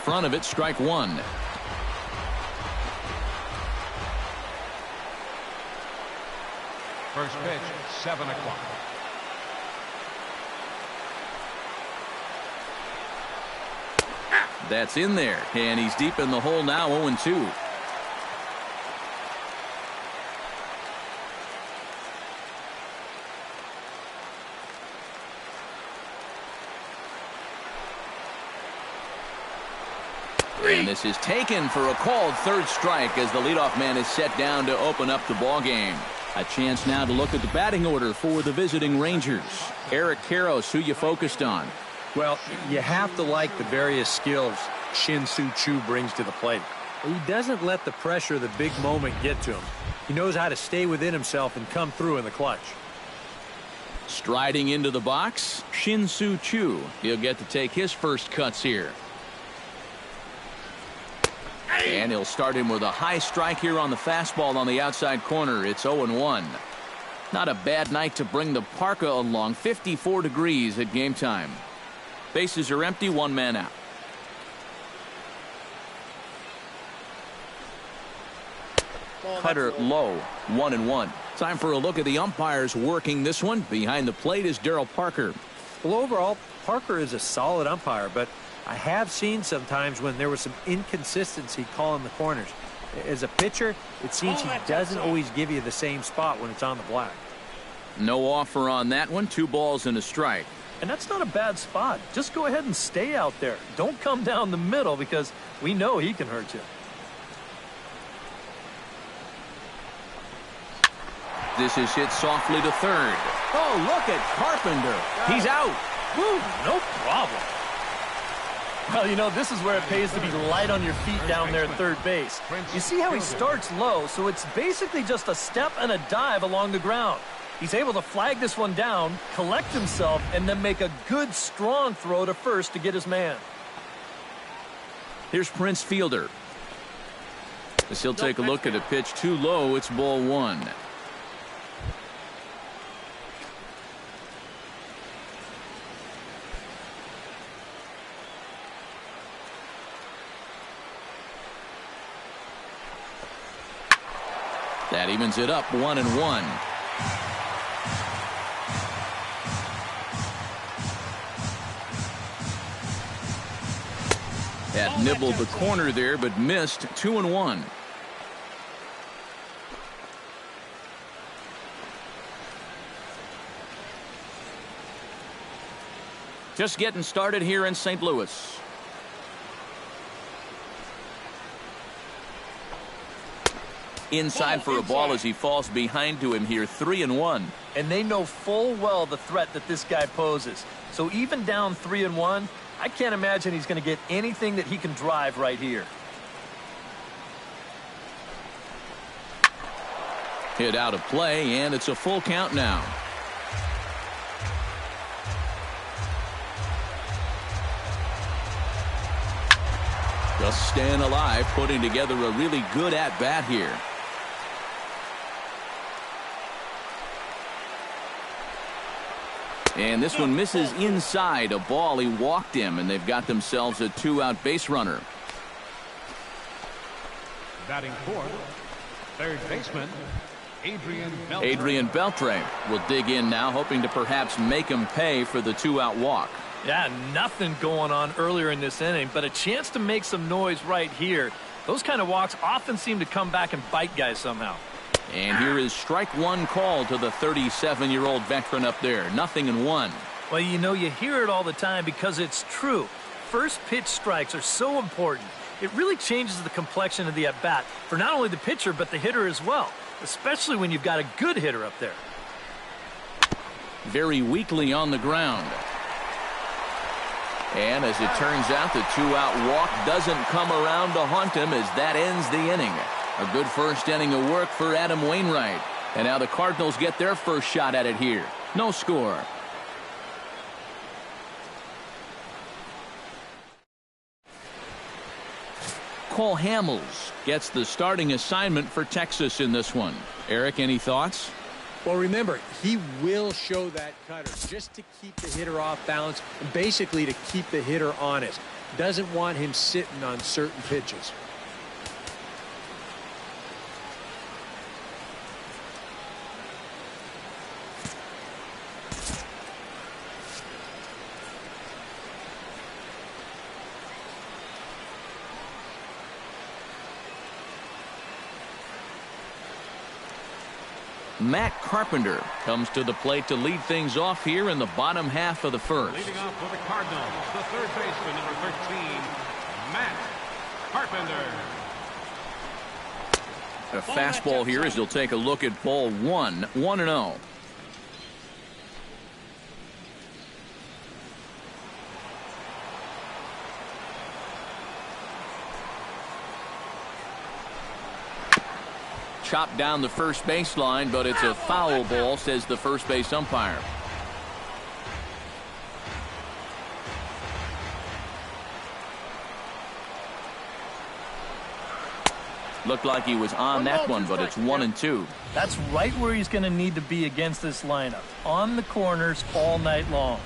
front of it, strike one. First pitch, 7 o'clock. That's in there, and he's deep in the hole now, 0-2. And this is taken for a called third strike as the leadoff man is set down to open up the ball game. A chance now to look at the batting order for the visiting Rangers. Eric Karros, who you focused on? Well, you have to like the various skills Shin-Soo Choo brings to the plate. He doesn't let the pressure of the big moment get to him. He knows how to stay within himself and come through in the clutch. Striding into the box, Shin-Soo Choo. He'll get to take his first cuts here. And he'll start him with a high strike here on the fastball on the outside corner. It's 0-1. Not a bad night to bring the parka along. 54 degrees at game time. Bases are empty, one man out. Cutter low, 1-1. Time for a look at the umpires working this one. Behind the plate is Darryl Parker. Well, overall, Parker is a solid umpire, but I have seen sometimes when there was some inconsistency calling the corners. As a pitcher, it seems he doesn't always give you the same spot when it's on the black. No offer on that one. 2 balls and a strike. And that's not a bad spot. Just go ahead and stay out there. Don't come down the middle because we know he can hurt you. This is hit softly to third. Oh, look at Carpenter. He's out. Woo, no problem. Well, you know, this is where it pays to be light on your feet down there at third base. You see how he starts low, so it's basically just a step and a dive along the ground. He's able to flag this one down, collect himself, and then make a good, strong throw to first to get his man. Here's Prince Fielder. As he'll take a look at a pitch too low, it's ball 1. That evens it up, 1-1. That nibbled the corner there, but missed. 2-1. Just getting started here in St. Louis. Inside for a ball as he falls behind to him here. 3-1. And they know full well the threat that this guy poses. So even down 3-1, I can't imagine he's going to get anything that he can drive right here. Hit out of play, and it's a full count now. Just staying alive, putting together a really good at-bat here. And this one misses inside. A ball, he walked him, and they've got themselves a 2-out base runner. Batting fourth, third baseman, Adrian Beltre will dig in now, hoping to perhaps make him pay for the 2-out walk. Yeah, nothing going on earlier in this inning, but a chance to make some noise right here. Those kind of walks often seem to come back and bite guys somehow. And here is strike one call to the 37-year-old veteran up there. 0-1. Well, you know, you hear it all the time because it's true. First pitch strikes are so important. It really changes the complexion of the at-bat for not only the pitcher but the hitter as well, especially when you've got a good hitter up there. Very weakly on the ground. And as it turns out, the 2-out walk doesn't come around to haunt him as that ends the inning. A good first inning of work for Adam Wainwright. And now the Cardinals get their first shot at it here. No score. Cole Hamels gets the starting assignment for Texas in this one. Eric, any thoughts? Well, remember, he will show that cutter just to keep the hitter off balance and basically to keep the hitter honest. doesn't want him sitting on certain pitches. Matt Carpenter comes to the plate to lead things off here in the bottom half of the first. Leading off for the Cardinals, the third baseman, number 13, Matt Carpenter. A fastball here as he'll take a look at ball one. 1-0. Chopped down the first baseline, but it's a foul ball, says the first base umpire. Looked like he was on that one, but it's 1-2. That's right where he's going to need to be against this lineup. On the corners all night long.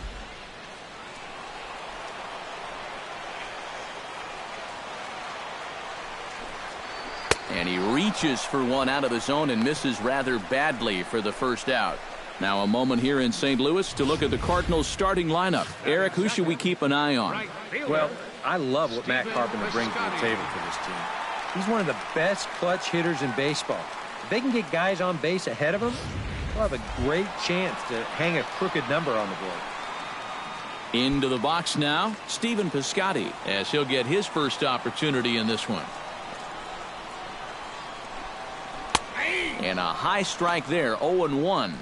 And he reaches for one out of the zone and misses rather badly for the first out. Now a moment here in St. Louis to look at the Cardinals starting lineup. Eric, who should we keep an eye on? Well, I love what Matt Carpenter brings to the table for this team. He's one of the best clutch hitters in baseball. If they can get guys on base ahead of him, they'll have a great chance to hang a crooked number on the board. Into the box now, Stephen Piscotty, as he'll get his first opportunity in this one. And a high strike there, 0-1.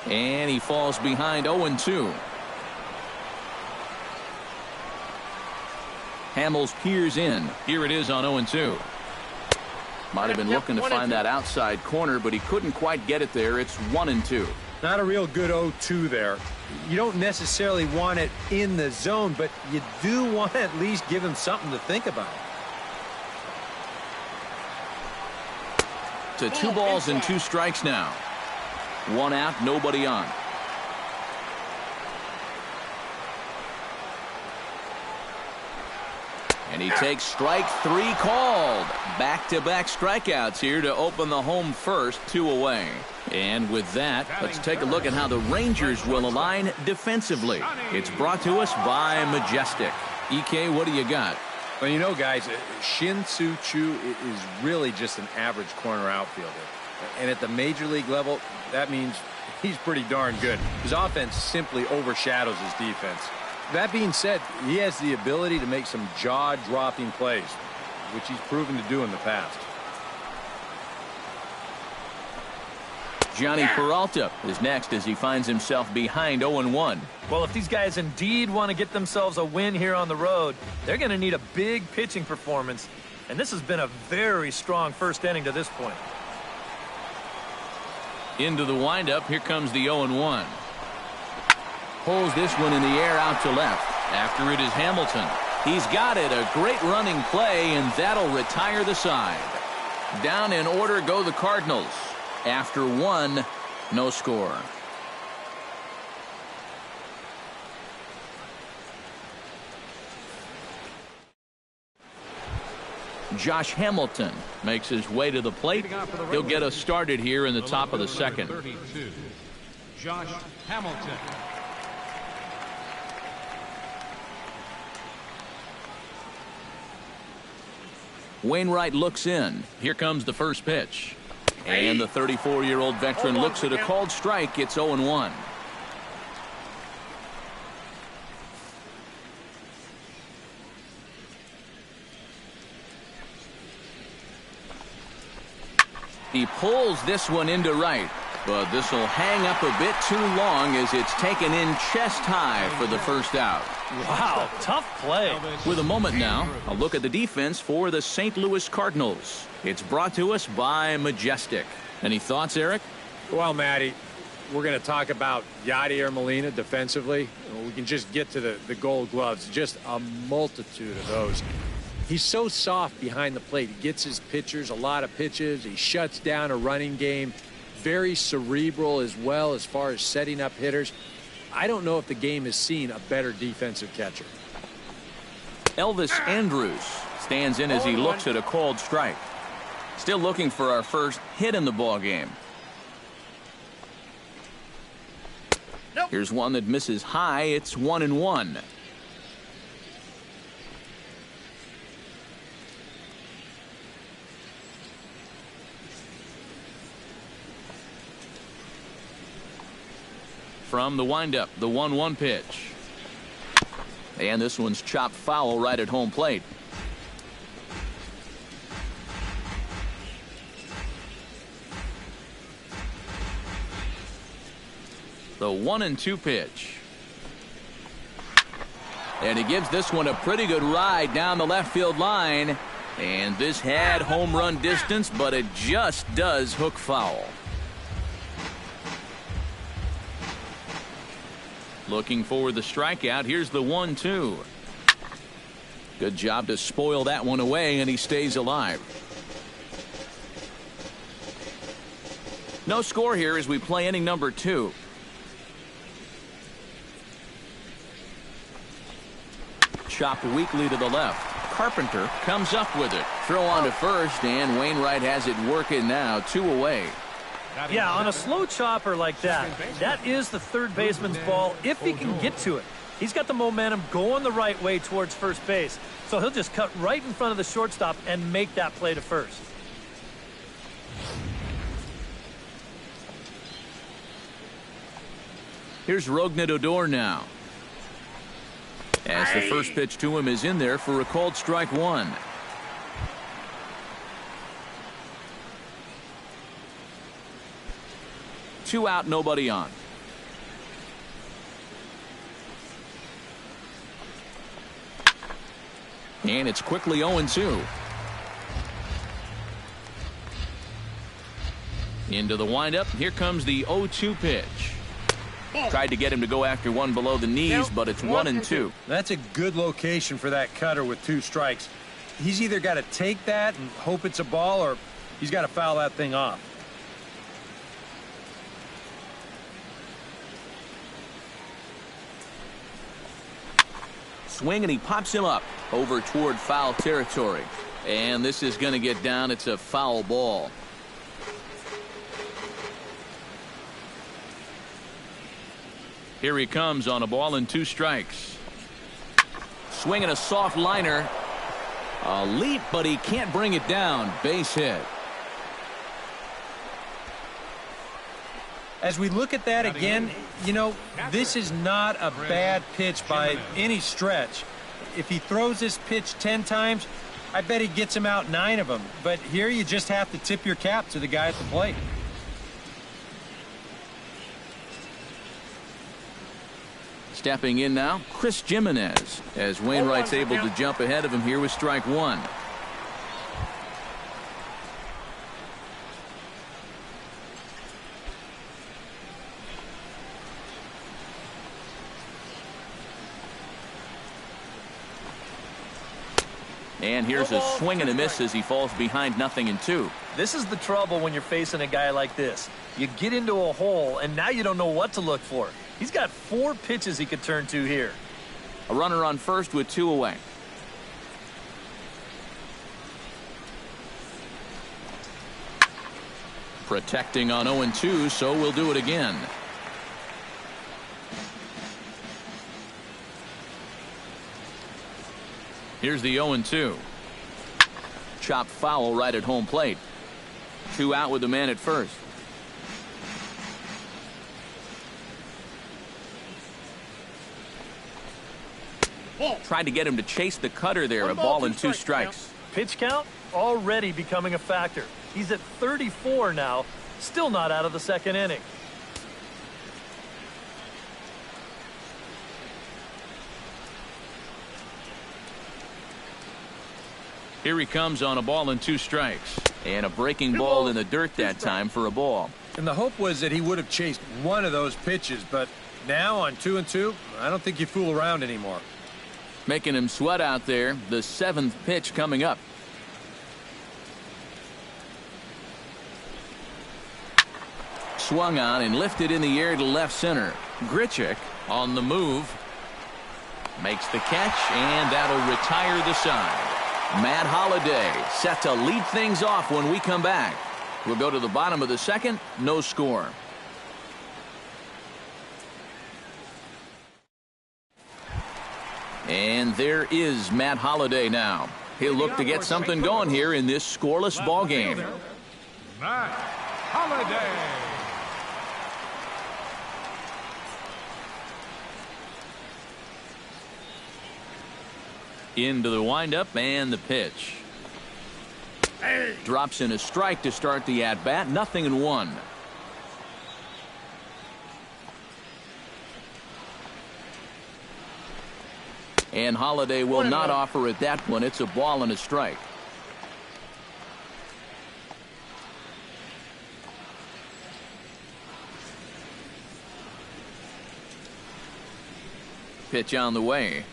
And he falls behind 0-2. Hamels peers in. Here it is on 0-2. Might have been looking to find that outside corner, but he couldn't quite get it there. It's 1-2. Not a real good 0-2 there. You don't necessarily want it in the zone, but you do want to at least give him something to think about. To 2 balls and 2 strikes now. 1 out, nobody on. And he takes strike 3 called. Back-to-back strikeouts here to open the home first, 2 away. And with that, let's take a look at how the Rangers will align defensively. It's brought to us by Majestic. EK, what do you got? Well, you know, guys, Shin-Soo Choo is really just an average corner outfielder. And at the major league level, that means he's pretty darn good. His offense simply overshadows his defense. That being said, he has the ability to make some jaw-dropping plays, which he's proven to do in the past. Johnny Peralta is next as he finds himself behind 0-1. Well, if these guys indeed want to get themselves a win here on the road, they're going to need a big pitching performance. And this has been a very strong first inning to this point. Into the windup, here comes the 0-1. Pulls this one in the air out to left. After it is Hamilton. He's got it. A great running play, and that'll retire the side. Down in order go the Cardinals. After 1, no score. Josh Hamilton makes his way to the plate. He'll get us started here in the top of the second. 32, Josh Hamilton. Wainwright looks in. Here comes the first pitch. And the 34-year-old veteran looks at a called strike. It's 0-1. He pulls this one into right, but this will hang up a bit too long as it's taken in chest high for the first out. Wow, tough play. With a moment now, a look at the defense for the St. Louis Cardinals. It's brought to us by Majestic. Any thoughts, Eric? Well, Matty, we're going to talk about Yadier Molina defensively. We can just get to the gold gloves. Just a multitude of those. He's so soft behind the plate. He gets his pitchers a lot of pitches. He shuts down a running game. Very cerebral as well as far as setting up hitters. I don't know if the game has seen a better defensive catcher. Elvis Andrus stands in as he looks at a called strike. Still looking for our first hit in the ball game. Here's one that misses high. It's 1-1. From the windup, the 1-1 pitch. And this one's chopped foul right at home plate. The 1-2 pitch. And he gives this one a pretty good ride down the left field line. And this had home run distance, but it just does hook foul. Looking for the strikeout. Here's the 1-2. Good job to spoil that one away, and he stays alive. No score here as we play inning number 2. Chopped weakly to the left. Carpenter comes up with it. Throw on to first, and Wainwright has it working now. 2 away. Yeah, on a slow chopper like that, that is the third baseman's ball if he can get to it. He's got the momentum going the right way towards first base, so he'll just cut right in front of the shortstop and make that play to first. Here's Rougned Odor now. As the first pitch to him is in there for a called strike 1. Two out, nobody on. And it's quickly 0-2. Into the windup. Here comes the 0-2 pitch. Tried to get him to go after one below the knees, but it's 1-2. That's a good location for that cutter with 2 strikes. He's either got to take that and hope it's a ball, or he's got to foul that thing off. Swing, and he pops him up over toward foul territory. And this is going to get down. It's a foul ball. Here he comes on a ball and 2 strikes. Swinging a soft liner. A leap, but he can't bring it down. Base hit. As we look at that again, you know, this is not a bad pitch by any stretch. If he throws this pitch 10 times, I bet he gets him out 9 of them. But here you just have to tip your cap to the guy at the plate. Stepping in now, Chris Jimenez, as Wainwright's able to jump ahead of him here with strike 1. And here's a swing and a miss as he falls behind 0-2. This is the trouble when you're facing a guy like this. You get into a hole, and now you don't know what to look for. He's got 4 pitches he could turn to here. A runner on first with 2 away. Protecting on 0-2, so we'll do it again. Here's the 0-2. Chopped foul right at home plate. 2 out with the man at first. Tried to get him to chase the cutter there. A ball and 2 strikes. Pitch count already becoming a factor. He's at 34 now. Still not out of the second inning. Here he comes on a ball and 2 strikes. And a breaking ball in the dirt that time for a ball. And the hope was that he would have chased one of those pitches, but now on 2-2, I don't think you fool around anymore. Making him sweat out there. The 7th pitch coming up. Swung on and lifted in the air to left center. Grichuk on the move. Makes the catch, and that'll retire the side. Matt Holliday set to lead things off when we come back. We'll go to the bottom of the 2nd. No score. And there is Matt Holliday now. He'll look to get something going here in this scoreless ball game. Matt Holliday. Into the windup and the pitch. Drops in a strike to start the at-bat. 0-1. And Holliday will not offer at that one. It's a ball and a strike. Pitch on the way.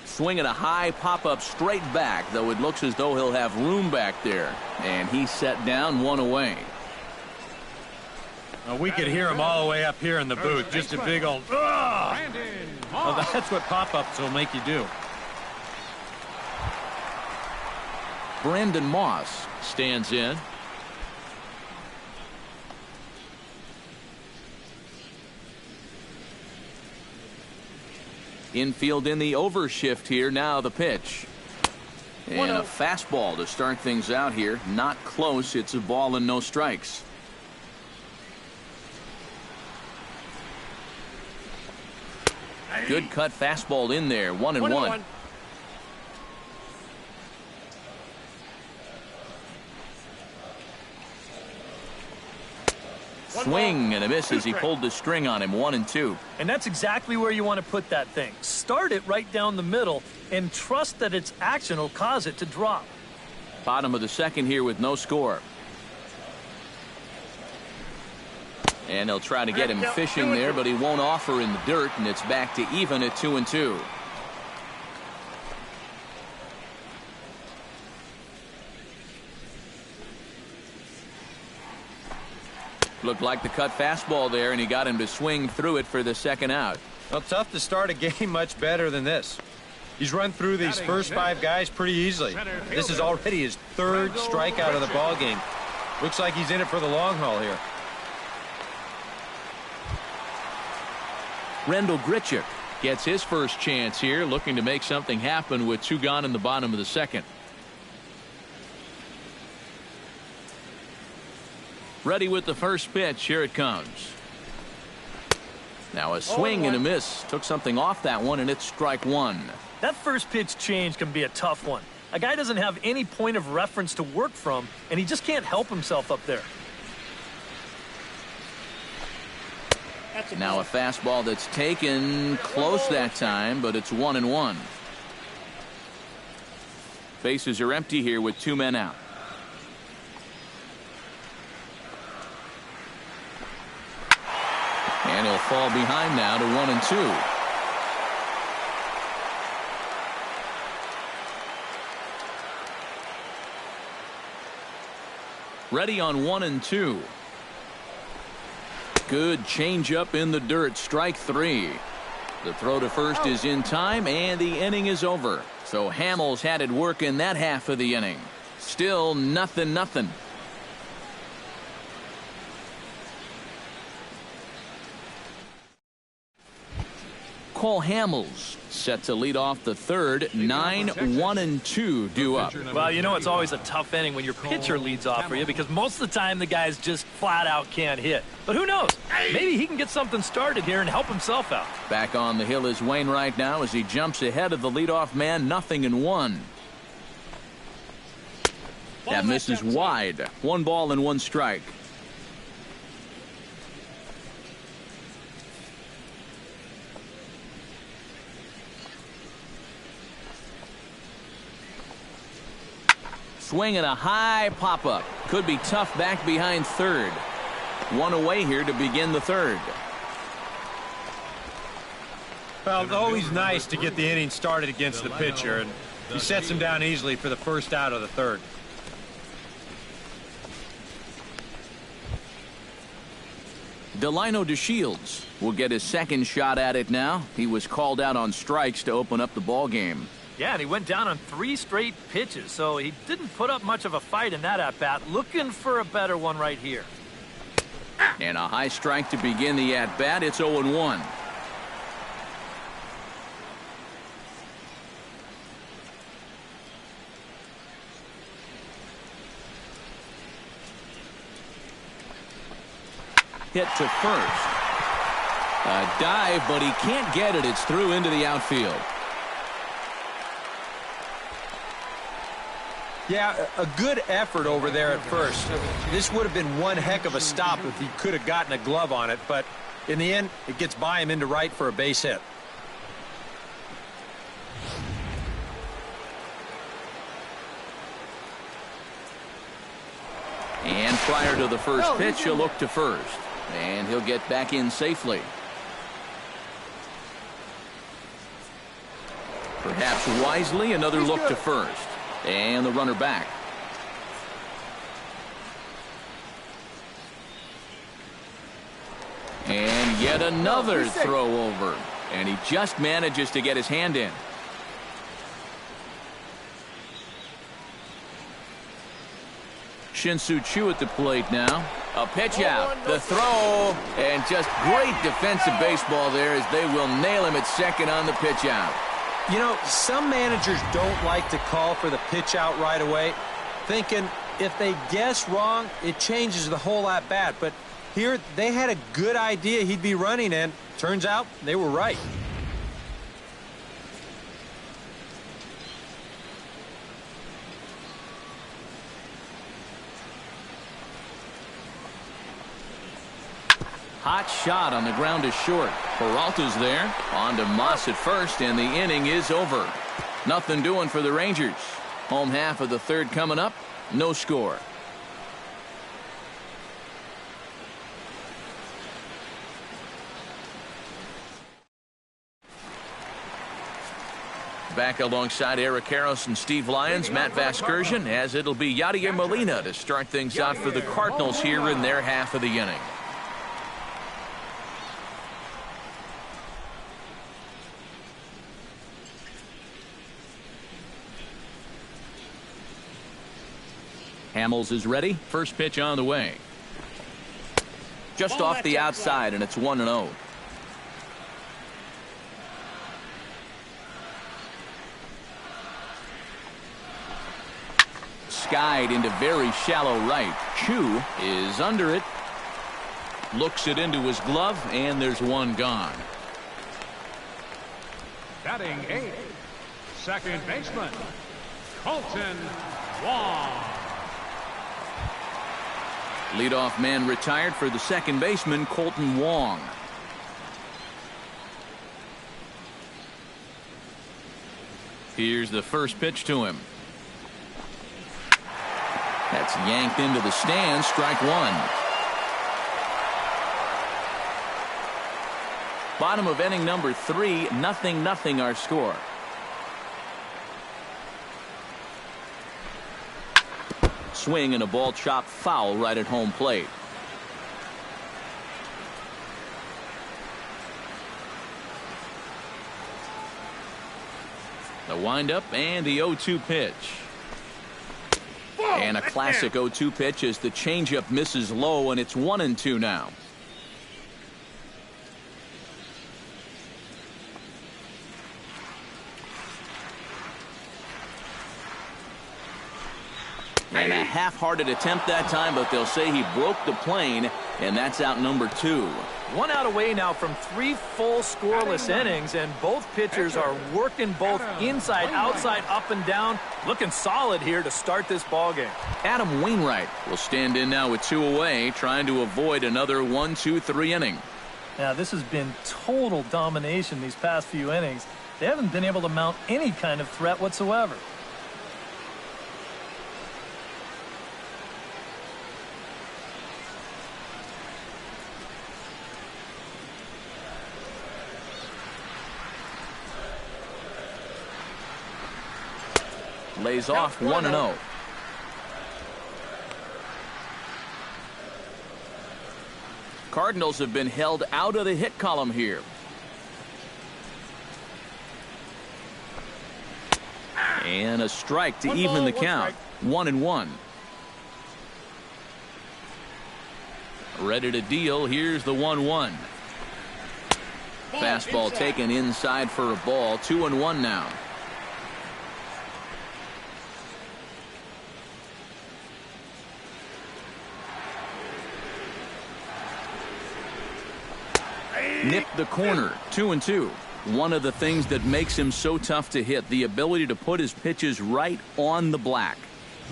Swinging a high pop-up straight back, though it looks as though he'll have room back there. And he's set down, 1 away. We could hear him all the way up here in the booth. Just a big old, ugh! Well, that's what pop-ups will make you do. Brandon Moss stands in. Infield in the overshift here. Now the pitch. And a fastball to start things out here. Not close. It's a ball and no strikes. Good cut fastball in there. 1-1. Swing and a miss as he pulled the string on him. 1-2. And that's exactly where you want to put that thing. Start it right down the middle and trust that its action will cause it to drop. Bottom of the 2nd here with no score. And they'll try to get him fishing there, but he won't offer in the dirt, and it's back to even at 2-2. Looked like the cut fastball there, and he got him to swing through it for the 2nd out. Well, tough to start a game much better than this. He's run through these first 5 guys pretty easily. This is already his 3rd strikeout of the ball game. Looks like he's in it for the long haul here. Rendell Grichuk gets his first chance here, looking to make something happen with 2 gone in the bottom of the 2nd. Ready with the first pitch. Here it comes. Now a swing and a miss. Took something off that one, and it's strike 1. That first pitch change can be a tough one. A guy doesn't have any point of reference to work from, and he just can't help himself up there. Now a fastball that's taken close that time, but it's 1-1. Bases are empty here with 2 men out. And he'll fall behind now to 1-2. Ready on 1-2. Good changeup in the dirt. Strike 3. The throw to first is in time, and the inning is over. So Hamels had it work in that half of the inning. Still 0-0. Cole Hamels set to lead off the 3rd. 9-1-2 due up. Well, you know it's always a tough inning when your pitcher leads off for you, because most of the time the guys just flat out can't hit. But who knows? Maybe he can get something started here and help himself out. Back on the hill is Wainwright now as he jumps ahead of the leadoff man. 0-1. That misses wide. 1 ball and 1 strike. Swinging a high pop-up. Could be tough back behind 3rd. 1 away here to begin the 3rd. Well, it's always nice to get the inning started against the pitcher, and he sets him down easily for the first out of the third. Delino DeShields will get his second shot at it now. He was called out on strikes to open up the ball game. Yeah, and he went down on 3 straight pitches, so he didn't put up much of a fight in that at-bat. Looking for a better one right here. And a high strike to begin the at-bat. It's 0-1. Hit to first. A dive, but he can't get it. It's through into the outfield. Yeah, a good effort over there at first. This would have been one heck of a stop if he could have gotten a glove on it, but in the end, it gets by him into right for a base hit. And prior to the first pitch, he'll look to first. And he'll get back in safely. Perhaps wisely, another look to first. And the runner back. And yet another throw over. And he just manages to get his hand in. Shin-Soo Choo at the plate now. A pitch out. The throw. And just great defensive baseball there as they will nail him at second on the pitch out. You know, some managers don't like to call for the pitch out right away, thinking if they guess wrong, it changes the whole at-bat. But here, they had a good idea he'd be running, and turns out they were right. Hot shot on the ground is short. Peralta's there. On to Moss at first, and the inning is over. Nothing doing for the Rangers. Home half of the third coming up. No score. Back alongside Eric Karros and Steve Lyons, Matt Vasgersian, as it'll be Yadier Molina to start things out for the Cardinals here in their half of the inning. Hamels is ready. First pitch on the way. Just off the outside, and it's 1-0. Skied into very shallow right. Choo is under it. Looks it into his glove, and there's one gone. Batting 8, second baseman, Kotion Wong. Leadoff man retired for the second baseman, Kolten Wong. Here's the first pitch to him. That's yanked into the stands, strike one. Bottom of inning number 3, 0-0 our score. Swing and a ball chopped foul right at home plate. The windup and the 0-2 pitch. And a classic 0-2 pitch as the changeup misses low, and it's 1-2 now. And a half-hearted attempt that time, but they'll say he broke the plane, and that's out number 2. 1 out away now from 3 full scoreless innings, and both pitchers are working both inside, outside, up and down. Looking solid here to start this ball game. Adam Wainwright will stand in now with 2 away, trying to avoid another 1-2-3 inning. Now, this has been total domination these past few innings. They haven't been able to mount any kind of threat whatsoever. lays off 1-0. Cardinals have been held out of the hit column here. And a strike to even the count. 1-1. Ready to deal. Here's the 1-1. Fastball taken inside for a ball. 2-1 now. Nipped the corner. 2-2. One of the things that makes him so tough to hit, the ability to put his pitches right on the black.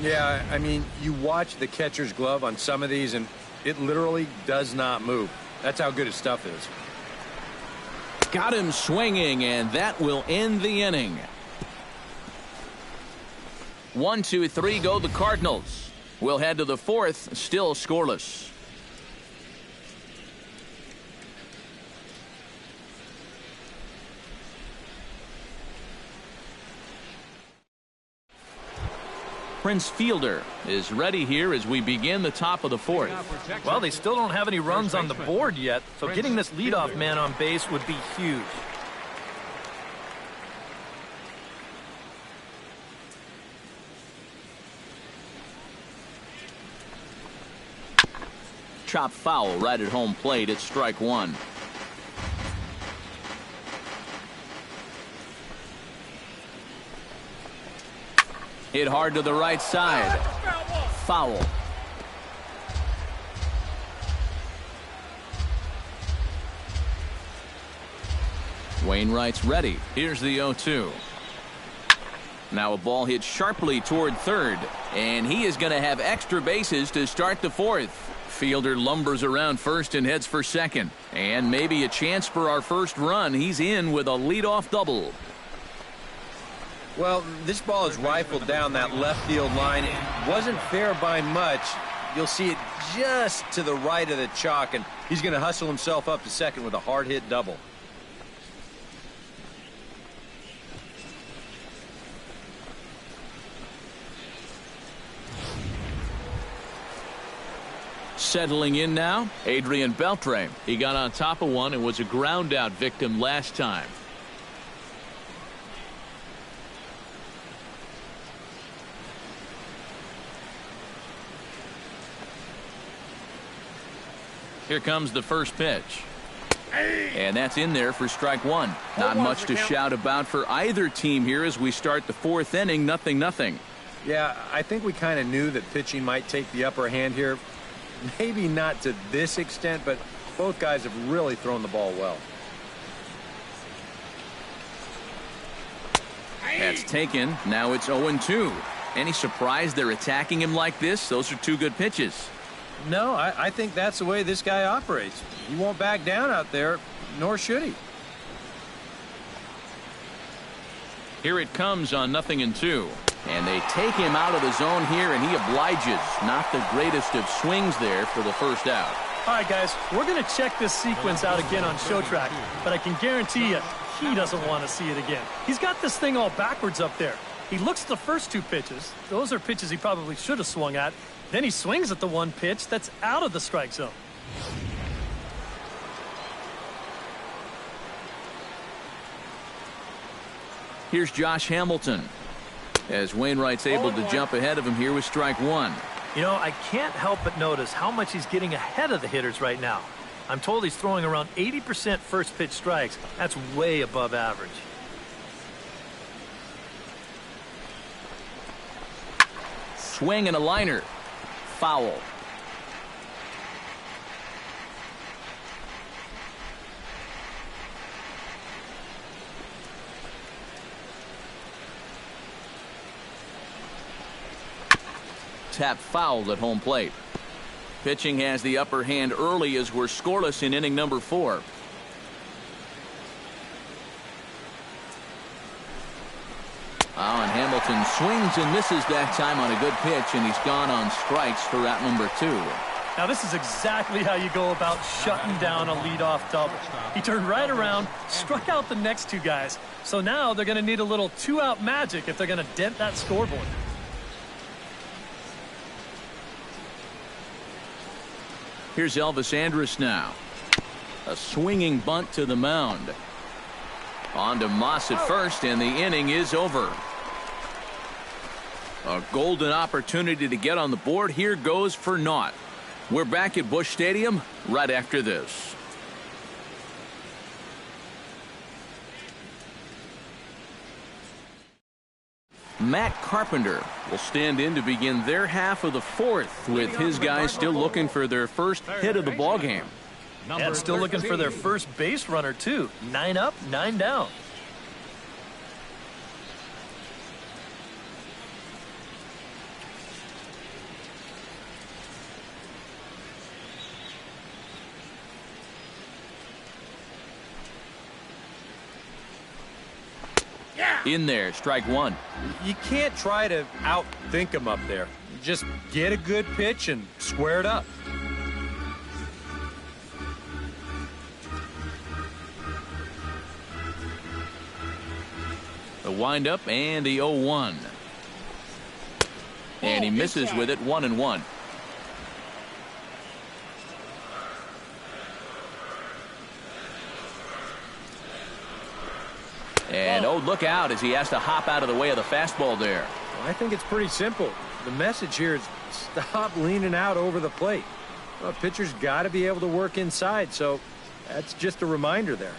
Yeah, I mean, you watch the catcher's glove on some of these, and it literally does not move. That's how good his stuff is. Got him swinging, and that will end the inning. 1, 2, 3 go the Cardinals. We'll head to the fourth, still scoreless. Prince Fielder is ready here as we begin the top of the fourth. Well, they still don't have any runs on the board yet, so getting this leadoff man on base would be huge. Chop foul right at home plate. It's strike one. Hit hard to the right side. Foul. Wainwright's ready. Here's the 0-2. Now a ball hit sharply toward third, and he is going to have extra bases to start the fourth. Fielder lumbers around first and heads for second, and maybe a chance for our first run. He's in with a leadoff double. Well, this ball is rifled down that left field line. It wasn't fair by much. You'll see it just to the right of the chalk, and he's going to hustle himself up to second with a hard hit double. Settling in now, Adrian Beltre. He got on top of one and was a ground out victim last time. Here comes the first pitch. And that's in there for strike one. Not much to shout about for either team here as we start the fourth inning. 0-0. Yeah, I think we kind of knew that pitching might take the upper hand here. Maybe not to this extent, but both guys have really thrown the ball well. That's taken. Now it's 0-2. Any surprise they're attacking him like this? Those are two good pitches. No, I think that's the way this guy operates. He won't back down out there, nor should he. Here it comes on 0-2. And they take him out of the zone here, and he obliges. Not the greatest of swings there for the first out. All right, guys, we're going to check this sequence out again on Show Track, but I can guarantee you he doesn't want to see it again. He's got this thing all backwards up there. He looks at the first two pitches. Those are pitches he probably should have swung at. Then he swings at the one pitch that's out of the strike zone. Here's Josh Hamilton, as Wainwright's able to jump ahead of him here with strike one. You know, I can't help but notice how much he's getting ahead of the hitters right now. I'm told he's throwing around 80% first pitch strikes. That's way above average. Swing and a liner. Foul. Tap fouled at home plate. Pitching has the upper hand early as we're scoreless in inning number 4. And Hamilton swings and misses that time on a good pitch, and he's gone on strikes for out number 2. Now, this is exactly how you go about shutting down a leadoff double. He turned right around, struck out the next two guys. So now they're going to need a little two-out magic if they're going to dent that scoreboard. Here's Elvis Andrus now. A swinging bunt to the mound. On to Moss at first, and the inning is over. A golden opportunity to get on the board here goes for naught. We're back at Busch Stadium right after this. Matt Carpenter will stand in to begin their half of the fourth, with his guys still looking for their first hit of the ballgame. And still looking for their first base runner, too. 9 up, 9 down. In there, strike one. You can't try to outthink him up there. Just get a good pitch and square it up. The windup and the 0-1. And he misses with it, 1-1. And oh, look out as he has to hop out of the way of the fastball there. Well, I think it's pretty simple. The message here is stop leaning out over the plate. Well, pitcher's got to be able to work inside, so that's just a reminder there.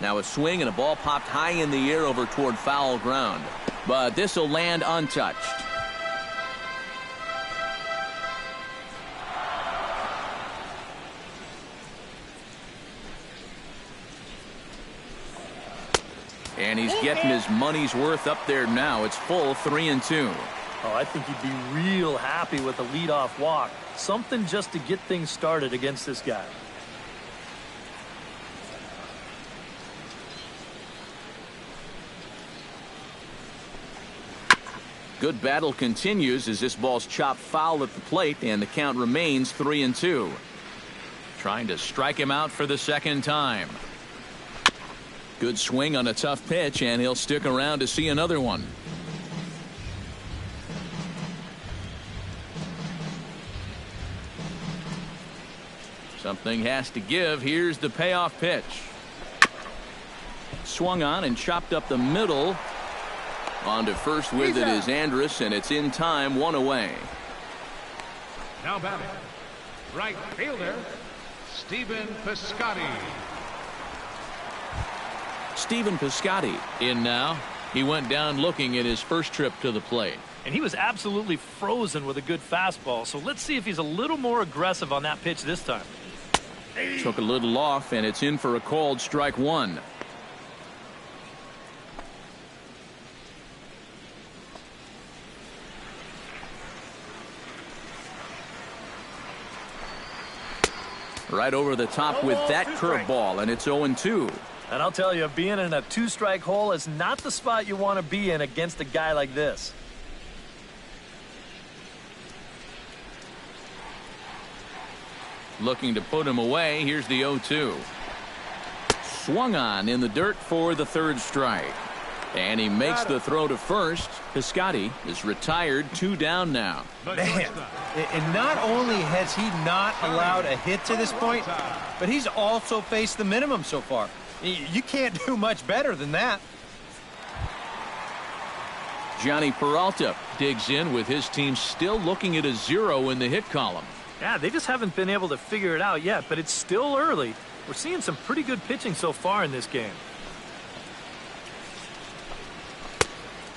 Now a swing and a ball popped high in the air over toward foul ground. But this will land untouched. And he's getting his money's worth up there now. It's full 3-2. Oh, I think he'd be real happy with a leadoff walk. Something just to get things started against this guy. Good battle continues as this ball's chopped foul at the plate, and the count remains 3-2. Trying to strike him out for the second time. Good swing on a tough pitch, and he'll stick around to see another one. Something has to give. Here's the payoff pitch. Swung on and chopped up the middle. On to first with it is Andrus, and it's in time, 1 away. Now batting, right fielder, Stephen Piscotty. Stephen Piscotty in now. He went down looking at his first trip to the plate. And he was absolutely frozen with a good fastball. So let's see if he's a little more aggressive on that pitch this time. Took a little off, and it's in for a called strike one. Right over the top with that curveball, and it's 0-2. And I'll tell you, being in a two-strike hole is not the spot you want to be in against a guy like this. Looking to put him away. Here's the 0-2. Swung on in the dirt for the third strike. And he makes the throw to first. Piscotty is retired, 2 down now. Man, and not only has he not allowed a hit to this point, but he's also faced the minimum so far. You can't do much better than that. Johnny Peralta digs in with his team still looking at a 0 in the hit column. Yeah, they just haven't been able to figure it out yet, but it's still early. We're seeing some pretty good pitching so far in this game.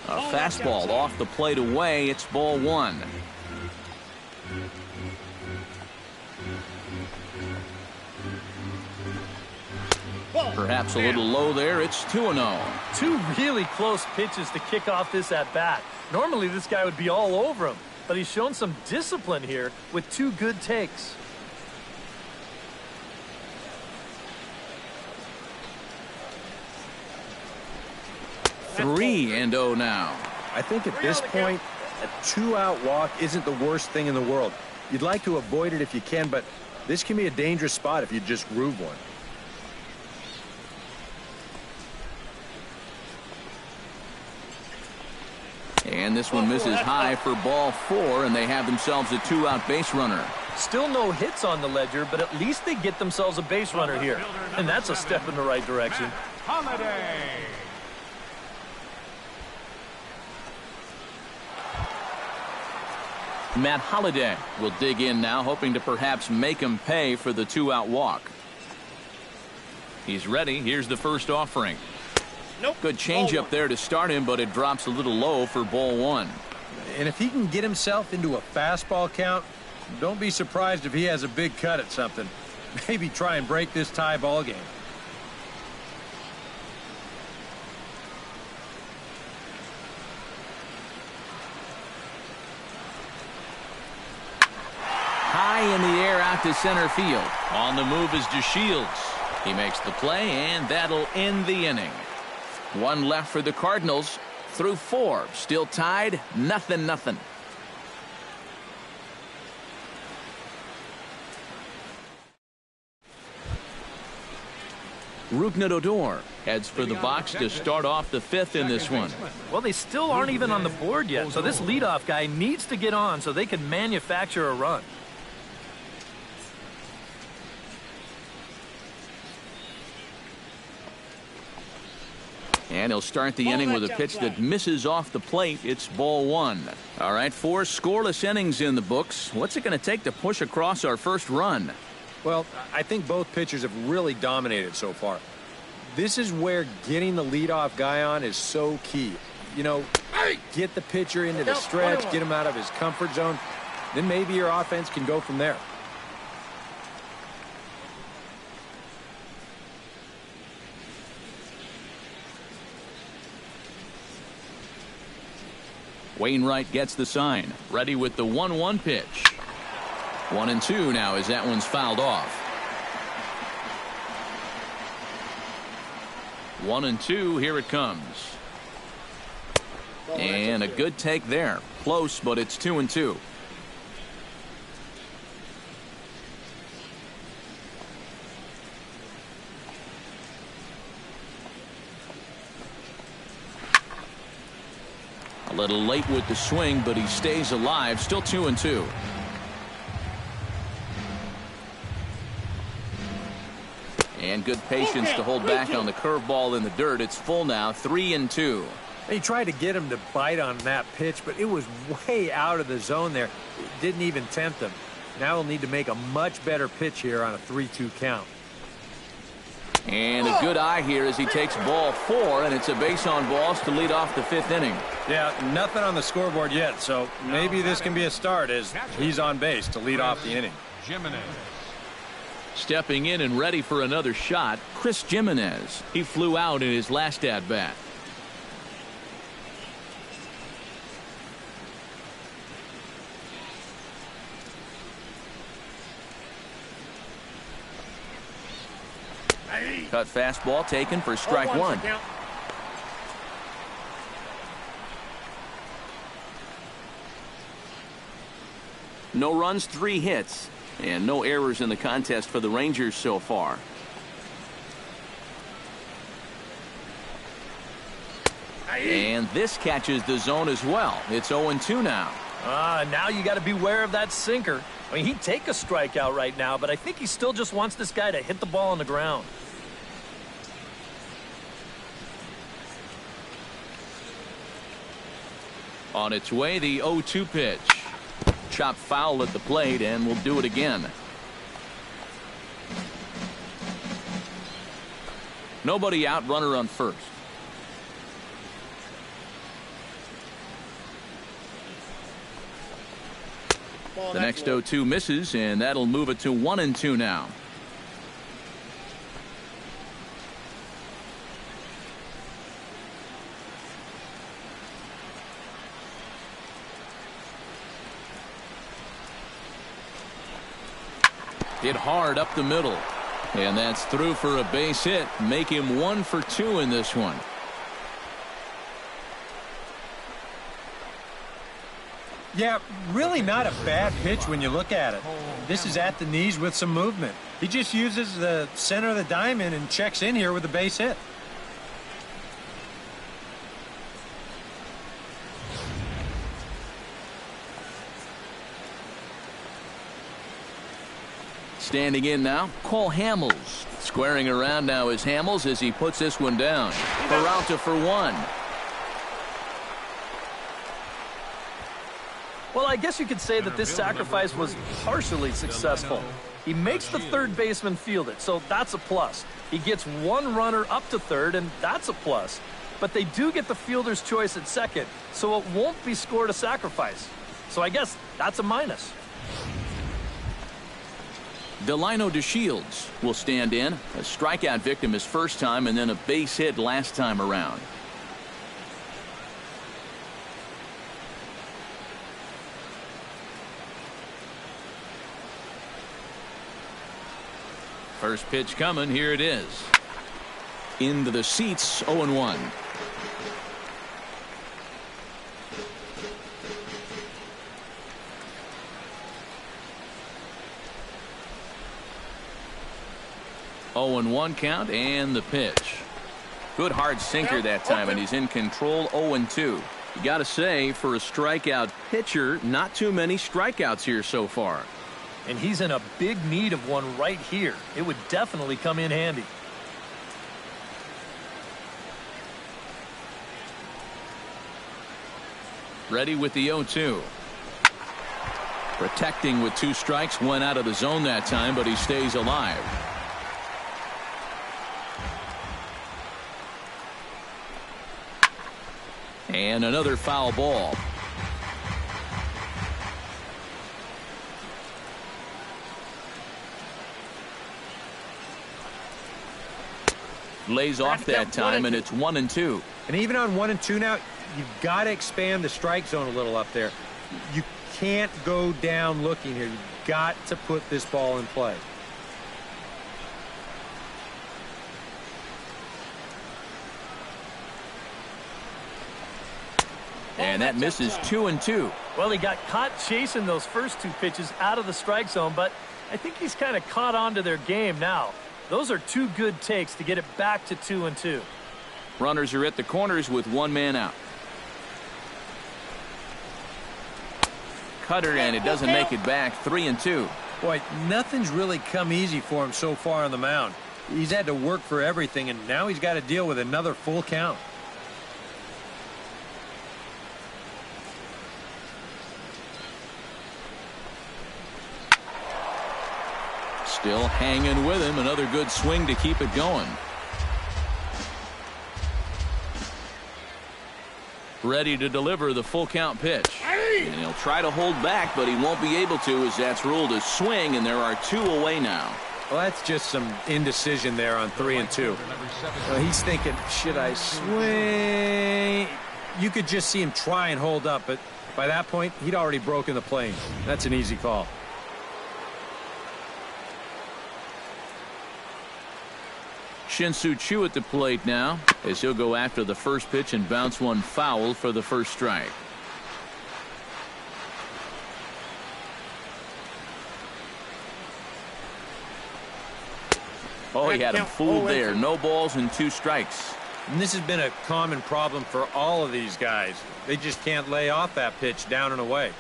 A fastball off the plate away. It's ball 1. Perhaps a little low there. It's 2-0. Two really close pitches to kick off this at-bat. Normally this guy would be all over him, but he's shown some discipline here with 2 good takes. Three and 0 now. I think at this point, a two-out walk isn't the worst thing in the world. You'd like to avoid it if you can, but this can be a dangerous spot if you just groove one. And this one misses high for ball 4, and they have themselves a two-out base runner. Still no hits on the ledger, but at least they get themselves a base runner here. And that's a step in the right direction. Holiday. Matt Holliday will dig in now, hoping to perhaps make him pay for the two-out walk. He's ready. Here's the first offering. Nope. Good changeup there to start him, but it drops a little low for ball 1. And if he can get himself into a fastball count, don't be surprised if he has a big cut at something. Maybe try and break this tie ball game. High in the air out to center field. On the move is DeShields. He makes the play, and that'll end the inning. One left for the Cardinals through 4. Still tied, 0-0. Rougned Odor heads for the box to start off the 5th in this one. Well, they still aren't even on the board yet, so this leadoff guy needs to get on so they can manufacture a run. And he'll start the inning with a pitch that misses off the plate. It's ball 1. All right, 4 scoreless innings in the books. What's it going to take to push across our first run? Well, I think both pitchers have really dominated so far. This is where getting the leadoff guy on is so key. You know, get the pitcher into the stretch, get him out of his comfort zone. Then maybe your offense can go from there. Wainwright gets the sign. Ready with the 1-1 pitch. 1-2 now as that one's fouled off. 1-2, here it comes. And a good take there. Close, but it's 2-2. A little late with the swing, but he stays alive. Still 2-2. And good patience to hold back on the curveball in the dirt. It's full now, 3-2. He tried to get him to bite on that pitch, but it was way out of the zone there. It didn't even tempt him. Now he'll need to make a much better pitch here on a 3-2 count. And a good eye here as he takes ball 4, and it's a base on balls to lead off the 5th inning. Yeah, nothing on the scoreboard yet, so maybe this can be a start as he's on base to lead off the inning. Jimenez. Stepping in and ready for another shot, Chris Jimenez. He flew out in his last at-bat. Cut fastball taken for strike 1. No runs, 3 hits, and no errors in the contest for the Rangers so far. And this catches the zone as well. It's 0-2 now. Now you got to beware of that sinker. I mean, he'd take a strikeout right now, but I think he still just wants this guy to hit the ball on the ground. On its way, the 0-2 pitch. Chop foul at the plate, and we'll do it again. Nobody out, runner on first. The next 0-2 misses, and that'll move it to 1-2 now. Hit hard up the middle. And that's through for a base hit. Make him 1 for 2 in this one. Yeah, really not a bad pitch when you look at it. This is at the knees with some movement. He just uses the center of the diamond and checks in here with a base hit. Standing in now, Cole Hamels. Squaring around now is Hamels as he puts this one down. Peralta for one. Well, I guess you could say that this sacrifice was partially successful. He makes the third baseman field it, so that's a plus. He gets one runner up to third, and that's a plus. But they do get the fielder's choice at second, so it won't be scored a sacrifice. So I guess that's a minus. Delino DeShields will stand in. A strikeout victim his first time and then a base hit last time around. First pitch coming. Here it is. Into the seats. 0-1. Count and the pitch. Good hard sinker that time, and he's in control. 0-2. You got to say, for a strikeout pitcher, not too many strikeouts here so far. And he's in a big need of one right here. It would definitely come in handy. Ready with the 0-2. Protecting with 2 strikes. Went out of the zone that time, but he stays alive. And another foul ball. Lays off that time, and it's 1-2. And even on 1-2 now, you've got to expand the strike zone a little up there. You can't go down looking here. You've got to put this ball in play. And that misses 2-2. Well, he got caught chasing those first 2 pitches out of the strike zone, but I think he's kind of caught on to their game now. Those are 2 good takes to get it back to 2-2. Runners are at the corners with 1 man out. Cutter, and it doesn't make it back. 3-2. Boy, nothing's really come easy for him so far on the mound. He's had to work for everything, and now he's got to deal with another full count. Still hanging with him. Another good swing to keep it going. Ready to deliver the full count pitch. And he'll try to hold back, but he won't be able to, as that's ruled a swing, and there are 2 away now. Well, that's just some indecision there on 3-2. He's thinking, should I swing? You could just see him try and hold up, but by that point, he'd already broken the plane. That's an easy call. Shin-Soo Choo at the plate now, as he'll go after the first pitch and bounce one foul for the first strike. Oh, he had him fooled there. No balls and 2 strikes. And this has been a common problem for all of these guys. They just can't lay off that pitch down and away.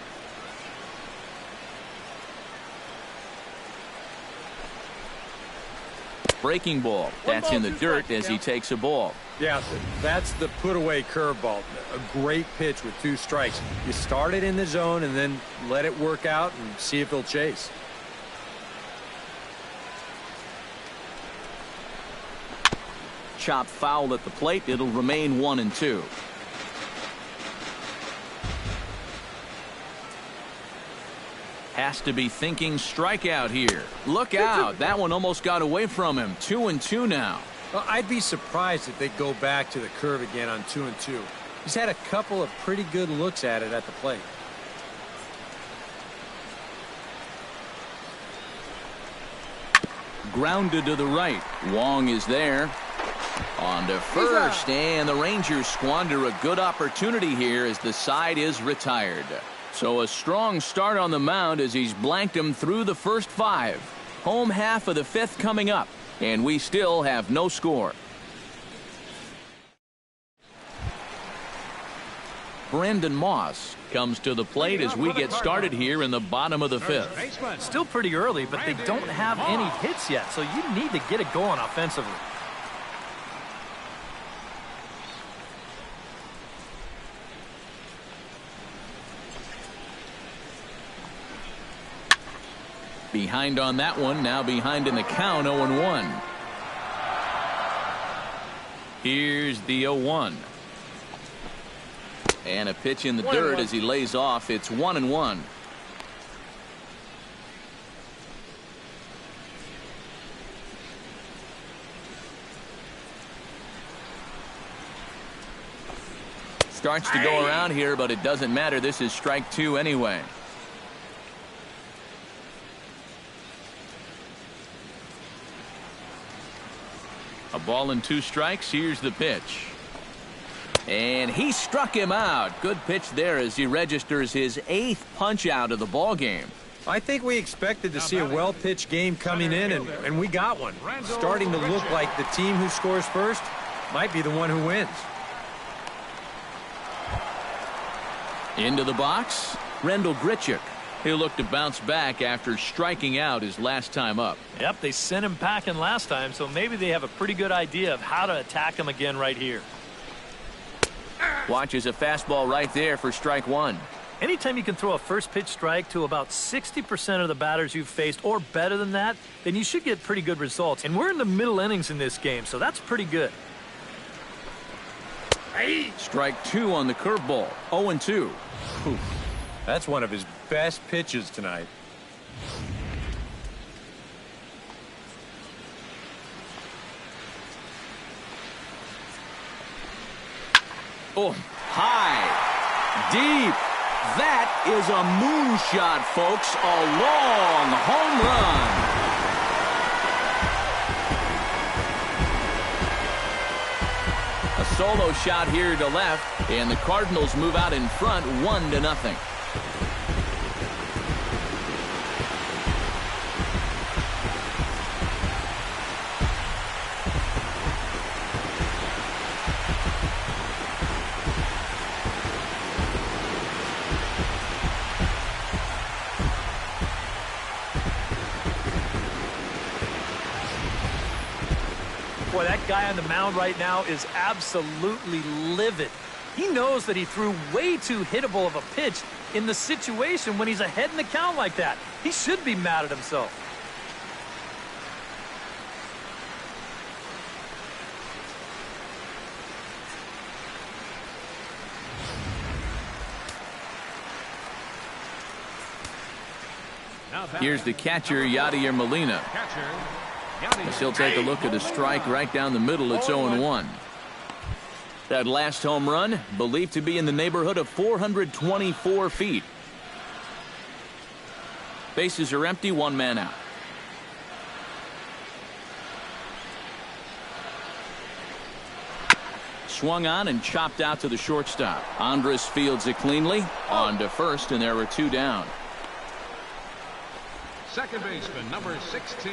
Breaking ball. That's in the dirt as he takes a ball. Yeah, that's the put-away curveball. A great pitch with 2 strikes. You start it in the zone and then let it work out and see if he'll chase. Chop foul at the plate. It'll remain 1-2. Has to be thinking strikeout here. Look out. That one almost got away from him. 2-2 now. Well, I'd be surprised if they go back to the curve again on 2-2. He's had a couple of pretty good looks at it at the plate. Grounded to the right. Wong is there. On to first, and the Rangers squander a good opportunity here as the side is retired. So a strong start on the mound as he's blanked him through the first 5. Home half of the 5th coming up, and we still have no score. Brandon Moss comes to the plate as we get started here in the bottom of the 5th. Still pretty early, but they don't have any hits yet, so you need to get it going offensively. Behind on that one, now behind in the count, 0-1. Here's the 0-1. And a pitch in the dirt as he lays off. It's 1-1. Starts to go around here, but it doesn't matter. This is strike 2 anyway. A ball and 2 strikes. Here's the pitch. And he struck him out. Good pitch there as he registers his 8th punch out of the ball game. I think we expected to see a well-pitched game coming in, and we got one. Starting to look like the team who scores first might be the one who wins. Into the box, Rendell Grichuk. He'll look to bounce back after striking out his last time up. Yep, they sent him packing last time, so maybe they have a pretty good idea of how to attack him again right here. Watches a fastball right there for strike 1. Anytime you can throw a first pitch strike to about 60% of the batters you've faced or better than that, then you should get pretty good results. And we're in the middle innings in this game, so that's pretty good. Strike 2 on the curveball. 0-2. That's one of his best pitches tonight. Oh, high, deep. That is a moonshot, folks. A long home run. A solo shot here to left, and the Cardinals move out in front 1-0. Boy, that guy on the mound right now is absolutely livid. He knows that he threw way too hittable of a pitch in the situation when he's ahead in the count like that. He should be mad at himself. Here's the catcher, Yadier Molina. As he'll take a look at a strike right down the middle. It's 0-1. That last home run believed to be in the neighborhood of 424 feet. Bases are empty, 1 man out. Swung on and chopped out to the shortstop. Andres fields it cleanly. On to first, and there were 2 down. Second baseman, number 16,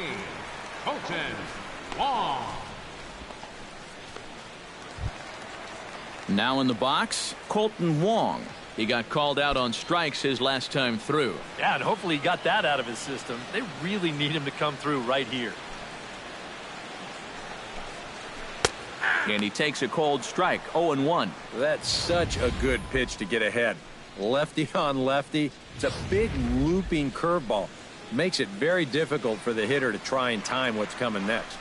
Kotion. Wong. Now in the box, Kolten Wong. He got called out on strikes his last time through. Yeah, and hopefully he got that out of his system. They really need him to come through right here. And he takes a cold strike, 0-1. That's such a good pitch to get ahead. Lefty on lefty. It's a big looping curveball. Makes it very difficult for the hitter to try and time what's coming next.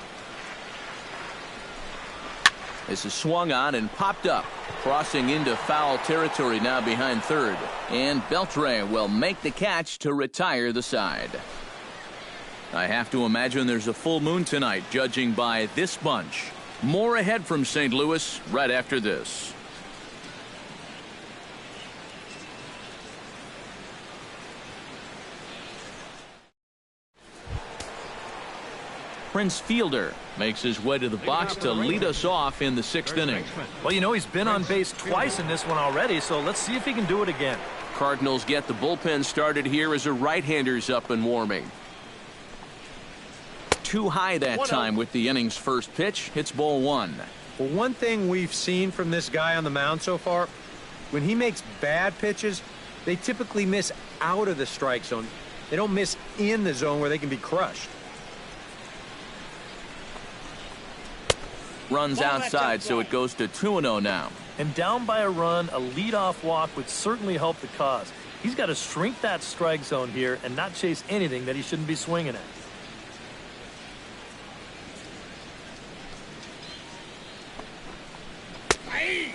This is swung on and popped up, crossing into foul territory now behind third. And Beltre will make the catch to retire the side. I have to imagine there's a full moon tonight, judging by this bunch. More ahead from St. Louis right after this. Prince Fielder makes his way to the box to lead us off in the 6th inning. Well, you know, he's been on base twice in this one already, so let's see if he can do it again. Cardinals get the bullpen started here as a right-hander's up and warming. Too high that time with the inning's first pitch. It's ball one. Well, one thing we've seen from this guy on the mound so far, when he makes bad pitches, they typically miss out of the strike zone. They don't miss in the zone where they can be crushed. Runs outside, so it goes to 2-0 now. And down by a run, a leadoff walk would certainly help the cause. He's got to shrink that strike zone here and not chase anything that he shouldn't be swinging at.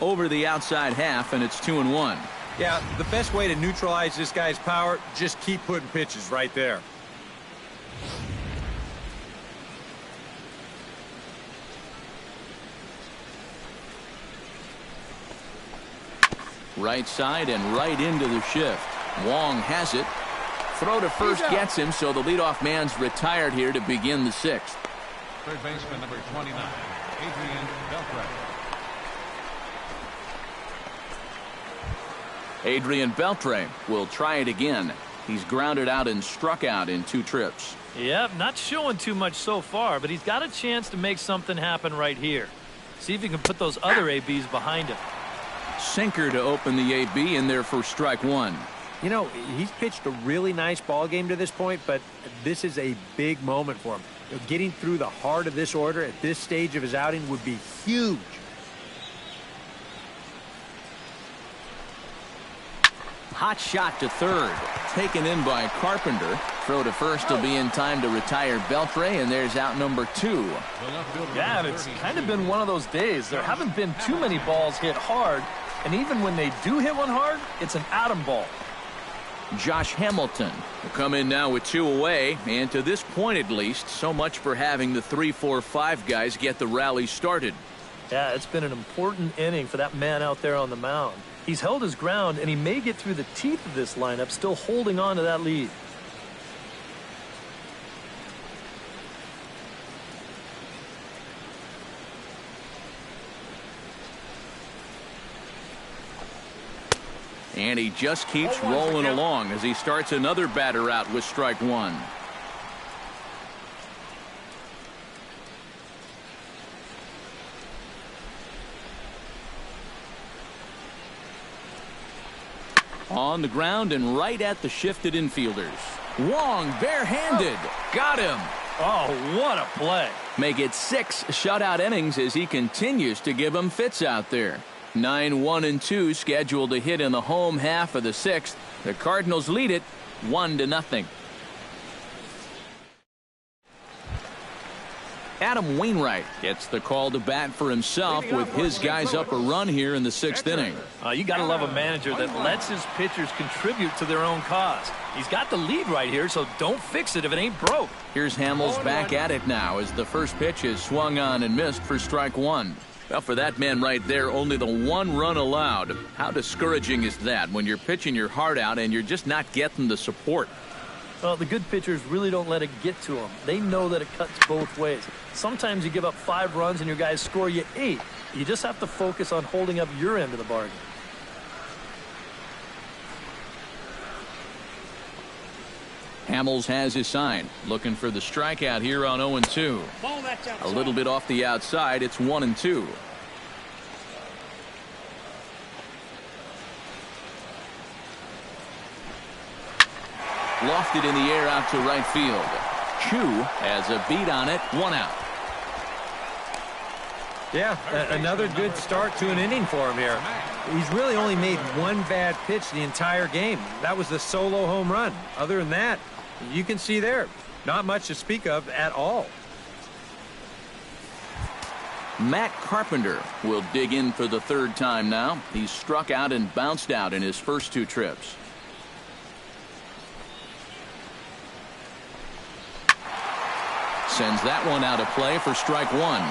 Over the outside half, and it's 2-1. Yeah, the best way to neutralize this guy's power, just keep putting pitches right there. Right side and right into the shift. Wong has it. Throw to first gets him, so the leadoff man's retired here to begin the sixth. Third baseman number 29, Adrian Beltre. Adrian Beltre will try it again. He's grounded out and struck out in 2 trips. Yep, not showing too much so far, but he's got a chance to make something happen right here. See if he can put those other ABs behind him. Sinker to open the AB in there for strike one. You know, he's pitched a really nice ball game to this point, but this is a big moment for him. You know, getting through the heart of this order at this stage of his outing would be huge. Hot shot to third. Taken in by Carpenter. Throw to first will be in time to retire Beltre, and there's out number 2. Yeah, and it's kind of been one of those days. There haven't been too many balls hit hard, and even when they do hit one hard, it's an atom ball. Josh Hamilton will come in now with 2 away, and to this point at least, so much for having the 3, 4, 5 guys get the rally started. Yeah, it's been an important inning for that man out there on the mound. He's held his ground, and he may get through the teeth of this lineup, still holding on to that lead. And he just keeps rolling along as he starts another batter out with strike one. On the ground and right at the shifted infielders. Wong barehanded. Got him. Oh, what a play. Make it 6 shutout innings as he continues to give them fits out there. 9, 1, and 2 scheduled to hit in the home half of the 6th. The Cardinals lead it 1-0. Adam Wainwright gets the call to bat for himself with his guys up a run here in the 6th inning. You got to love a manager that lets his pitchers contribute to their own cause. He's got the lead right here, so don't fix it if it ain't broke. Here's Hamels back at it now as the first pitch is swung on and missed for strike one. Well, for that man right there, only the 1 run allowed. How discouraging is that when you're pitching your heart out and you're just not getting the support? Well, the good pitchers really don't let it get to them. They know that it cuts both ways. Sometimes you give up 5 runs and your guys score you 8. You just have to focus on holding up your end of the bargain. Hamels has his sign. Looking for the strikeout here on 0-2. A little bit off the outside. It's 1-2. Lofted in the air out to right field. Chu has a beat on it. 1 out. Yeah, another good start to an inning for him here. He's really only made 1 bad pitch the entire game. That was the solo home run. Other than that, you can see there, not much to speak of at all. Matt Carpenter will dig in for the 3rd time now. He's struck out and bounced out in his first 2 trips. Sends that one out of play for strike one.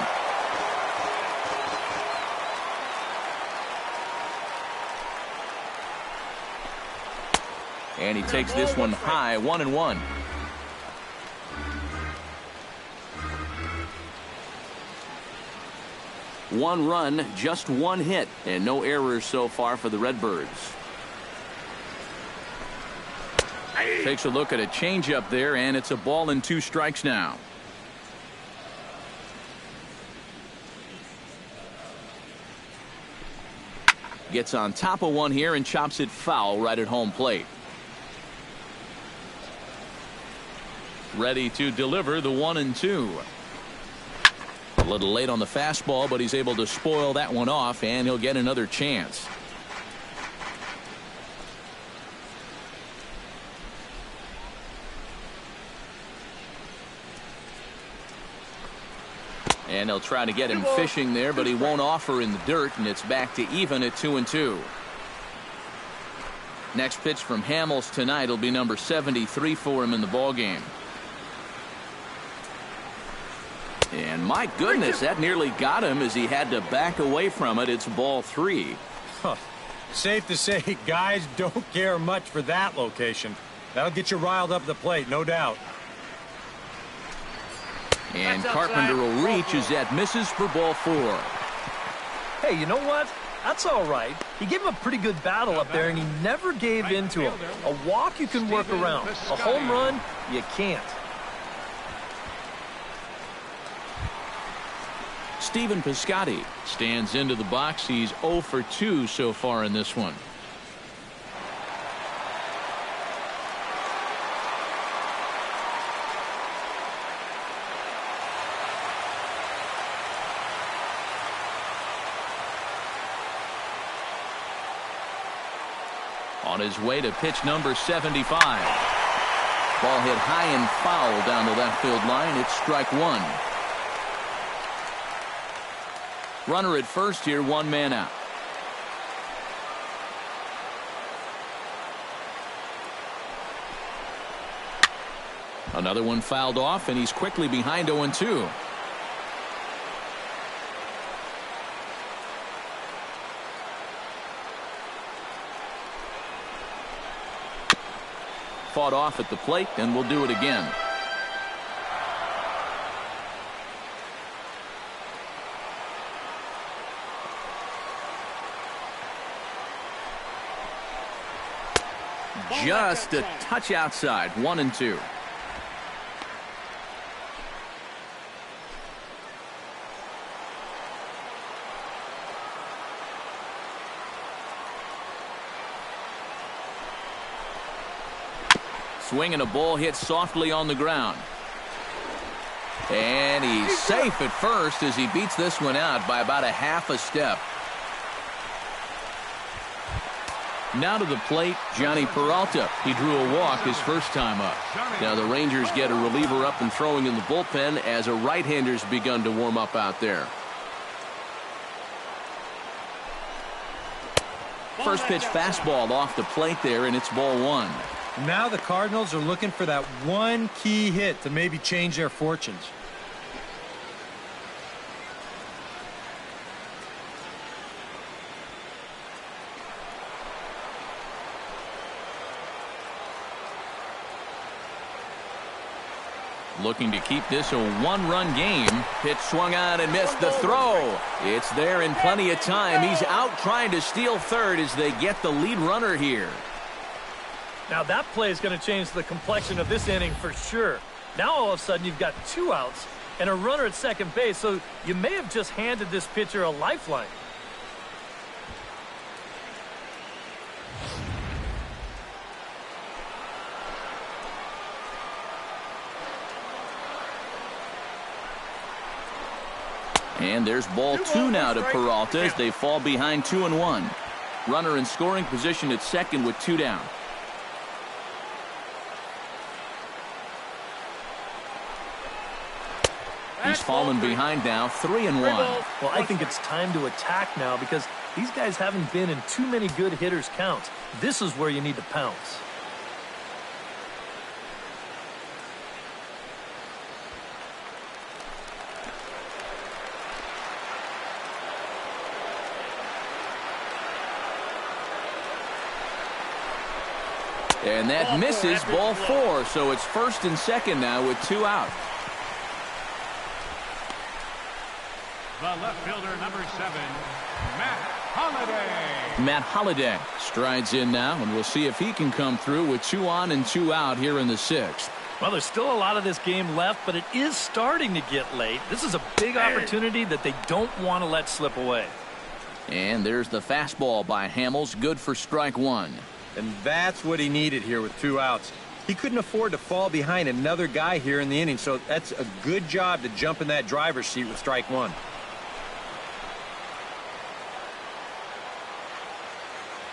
And he takes this one high, 1-1. One run, just 1 hit, and no errors so far for the Redbirds. Takes a look at a changeup there, and it's a ball and 2 strikes now. Gets on top of one here and chops it foul right at home plate. Ready to deliver the 1-2. A little late on the fastball, but he's able to spoil that one off, and he'll get another chance. And he'll try to get him fishing there, but he won't offer in the dirt, and it's back to even at 2-2. Next pitch from Hamels tonight will be number 73 for him in the ballgame. And my goodness, that nearly got him as he had to back away from it. It's ball 3. Huh. Safe to say, guys don't care much for that location. That'll get you riled up the plate, no doubt. And Carpenter will reach as that misses for ball 4. Hey, you know what? That's all right. He gave him a pretty good battle up there, and he never gave in to him. A walk you can work around. A home run, you can't. Stephen Piscotty stands into the box. He's 0 for 2 so far in this one. On his way to pitch number 75. Ball hit high and foul down the left field line. It's strike 1. Runner at first here, 1 man out. Another one fouled off, and he's quickly behind 0-2. Fought off at the plate, and we'll do it again. Just a touch outside. 1-2. Swinging a ball hit softly on the ground. And he's safe at first as he beats this one out by about a half a step. Now to the plate, Johnny Peralta. He drew a walk his first time up. Now the Rangers get a reliever up and throwing in the bullpen as a right-hander's begun to warm up out there. First pitch fastball off the plate there, and it's ball 1. Now the Cardinals are looking for that one key hit to maybe change their fortunes. Looking to keep this a 1-run game. Pitch swung on and missed the throw. It's there in plenty of time. He's out trying to steal third as they get the lead runner here. Now that play is going to change the complexion of this inning for sure. Now all of a sudden you've got 2 outs and a runner at second base, so you may have just handed this pitcher a lifeline. And there's ball 2 now to Peralta as they fall behind 2-1. Runner in scoring position at second with 2 down. He's fallen behind now, 3-1. Well, I think it's time to attack now because these guys haven't been in too many good hitters' counts. This is where you need to pounce. And that misses, ball 4. So it's first and second now with 2 out. The left fielder, number 7, Matt Holiday. Matt Holliday strides in now, and we'll see if he can come through with 2 on and 2 out here in the 6th. Well, there's still a lot of this game left, but it is starting to get late. This is a big opportunity that they don't want to let slip away. And there's the fastball by Hamels, good for strike 1. And that's what he needed here with 2 outs. He couldn't afford to fall behind another guy here in the inning, so that's a good job to jump in that driver's seat with strike 1.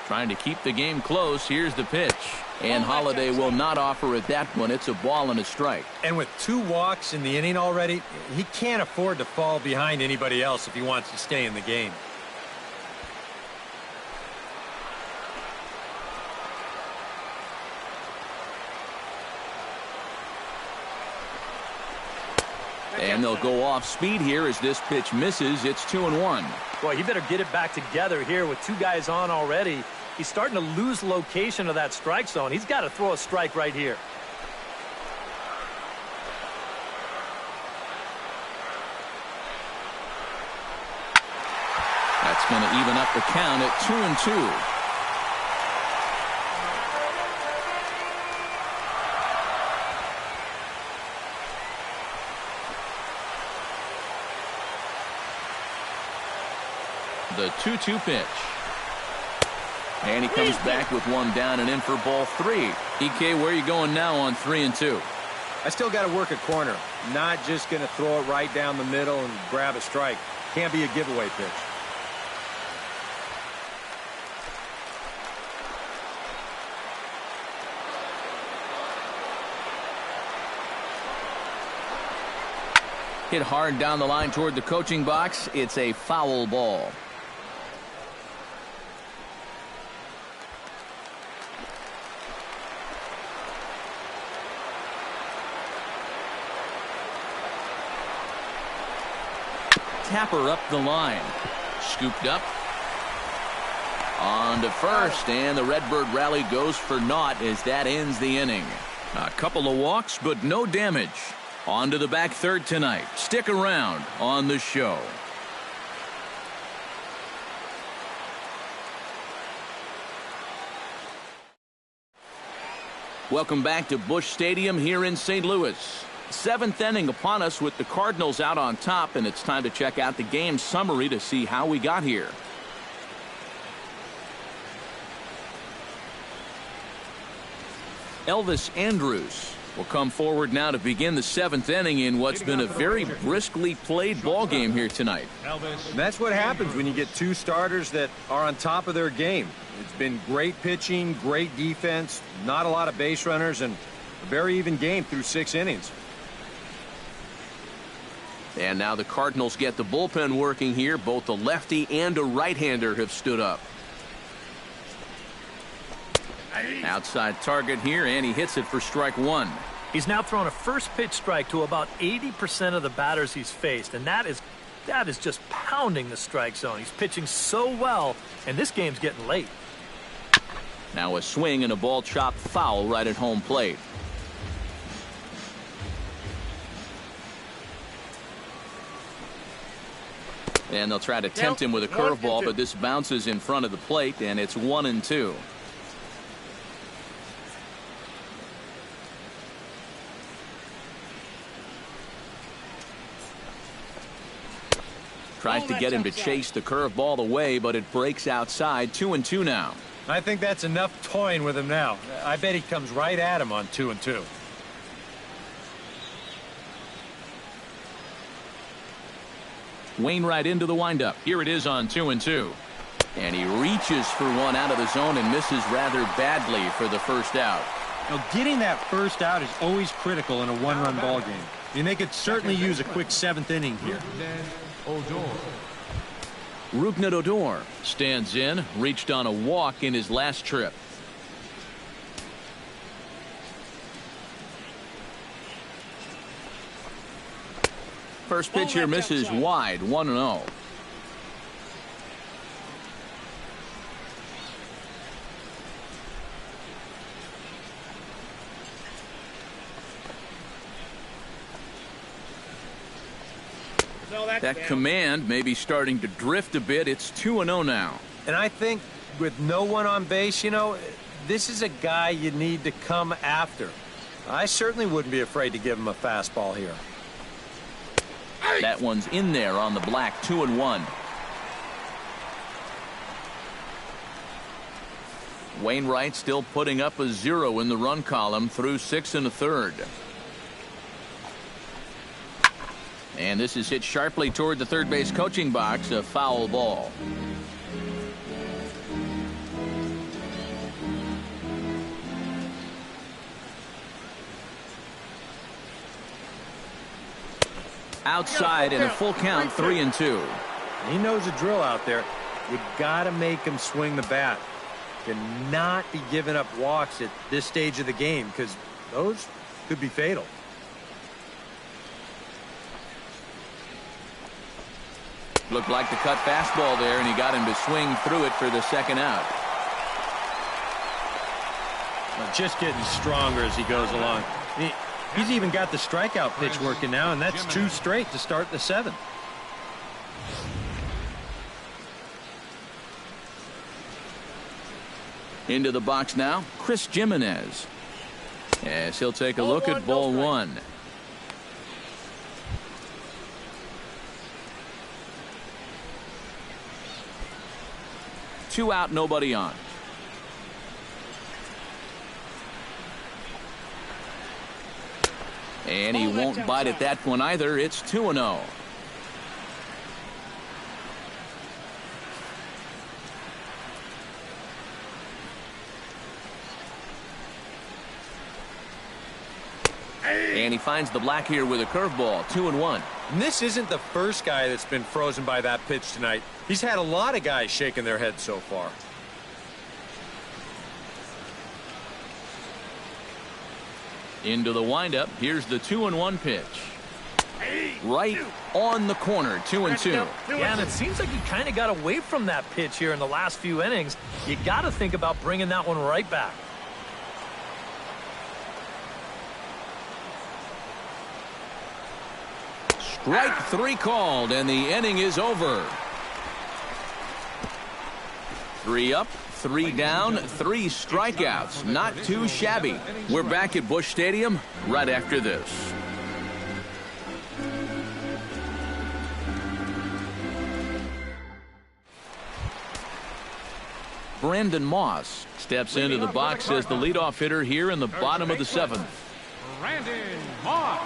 Trying to keep the game close. Here's the pitch. And Holliday will not offer at that one. It's a ball and a strike. And with 2 walks in the inning already, he can't afford to fall behind anybody else if he wants to stay in the game. And they'll go off speed here as this pitch misses. It's 2-1. Boy, he better get it back together here with 2 guys on already. He's starting to lose location of that strike zone. He's got to throw a strike right here. That's going to even up the count at 2-2. The 2-2 pitch. And he comes back with 1 down and in for ball 3. EK, where are you going now on 3-2? I still got to work a corner. Not just going to throw it right down the middle and grab a strike. Can't be a giveaway pitch. Hit hard down the line toward the coaching box. It's a foul ball. Tapper up the line. Scooped up. On to first, and the Redbird rally goes for naught as that ends the inning. A couple of walks, but no damage. On to the back third tonight. Stick around on the show. Welcome back to Busch Stadium here in St. Louis. 7th inning upon us with the Cardinals out on top, and it's time to check out the game summary to see how we got here. Elvis Andrus will come forward now to begin the 7th inning in what's been a very briskly played ball game here tonight. And that's what happens when you get 2 starters that are on top of their game. It's been great pitching, great defense, not a lot of base runners, and a very even game through 6 innings. And now the Cardinals get the bullpen working here. Both a lefty and a right-hander have stood up. Outside target here, and he hits it for strike 1. He's now thrown a first pitch strike to about 80% of the batters he's faced, and that is just pounding the strike zone. He's pitching so well, and this game's getting late. Now a swing and a ball chopped foul right at home plate. And they'll try to tempt him with a curveball, but this bounces in front of the plate, and it's 1-2. Tries to get him to chase the curveball away, but it breaks outside. 2-2 now. I think that's enough toying with him now. I bet he comes right at him on 2-2. Wainwright into the windup. Here it is on 2-2. And he reaches for one out of the zone and misses rather badly for the first out. Now, getting that first out is always critical in a 1-run ball game. And they could certainly use a quick 7th inning here. Rougned Odor stands in, reached on a walk in his last trip. First pitch here misses wide, 1-0. That command may be starting to drift a bit. It's 2-0 now. And I think with no one on base, you know, this is a guy you need to come after. I certainly wouldn't be afraid to give him a fastball here. That one's in there on the black, 2-1. Wainwright still putting up a 0 in the run column through 6 1/3. And this is hit sharply toward the third base coaching box, a foul ball. Outside in a full count, 3-2. He knows the drill out there. You got to make him swing the bat. Cannot be giving up walks at this stage of the game because those could be fatal. Looked like the cut fastball there, and he got him to swing through it for the second out. Well, just getting stronger as he goes along. He's even got the strikeout pitch working now, and that's 2 straight to start the 7th. Into the box now, Chris Jimenez. As he'll take a look at ball 1. Two out, nobody on. And he won't bite at that one either. It's 2-0. And he finds the black here with a curveball, 2-1. And this isn't the first guy that's been frozen by that pitch tonight. He's had a lot of guys shaking their heads so far. Into the windup. Here's the 2-1 pitch. Right on the corner, 2-2. Yeah, and it seems like he kind of got away from that pitch here in the last few innings. You got to think about bringing that one right back. Strike 3 called, and the inning is over. 3 up, 3 down, 3 strikeouts. Not too shabby. We're back at Busch Stadium right after this. Brandon Moss steps into the box as the leadoff hitter here in the bottom of the 7th. Brandon Moss.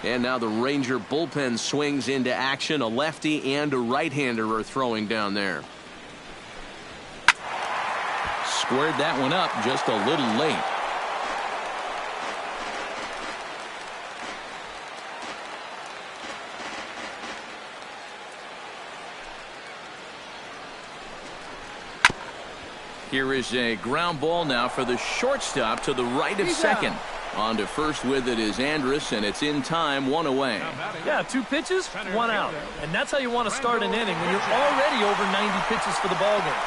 And now the Ranger bullpen swings into action. A lefty and a right-hander are throwing down there. Squared that one up just a little late. Here is a ground ball now for the shortstop to the right of second. On to first with it is Andrus, and it's in time, 1 away. Yeah, 2 pitches, 1 out. And that's how you want to start an inning when you're already over 90 pitches for the ballgame.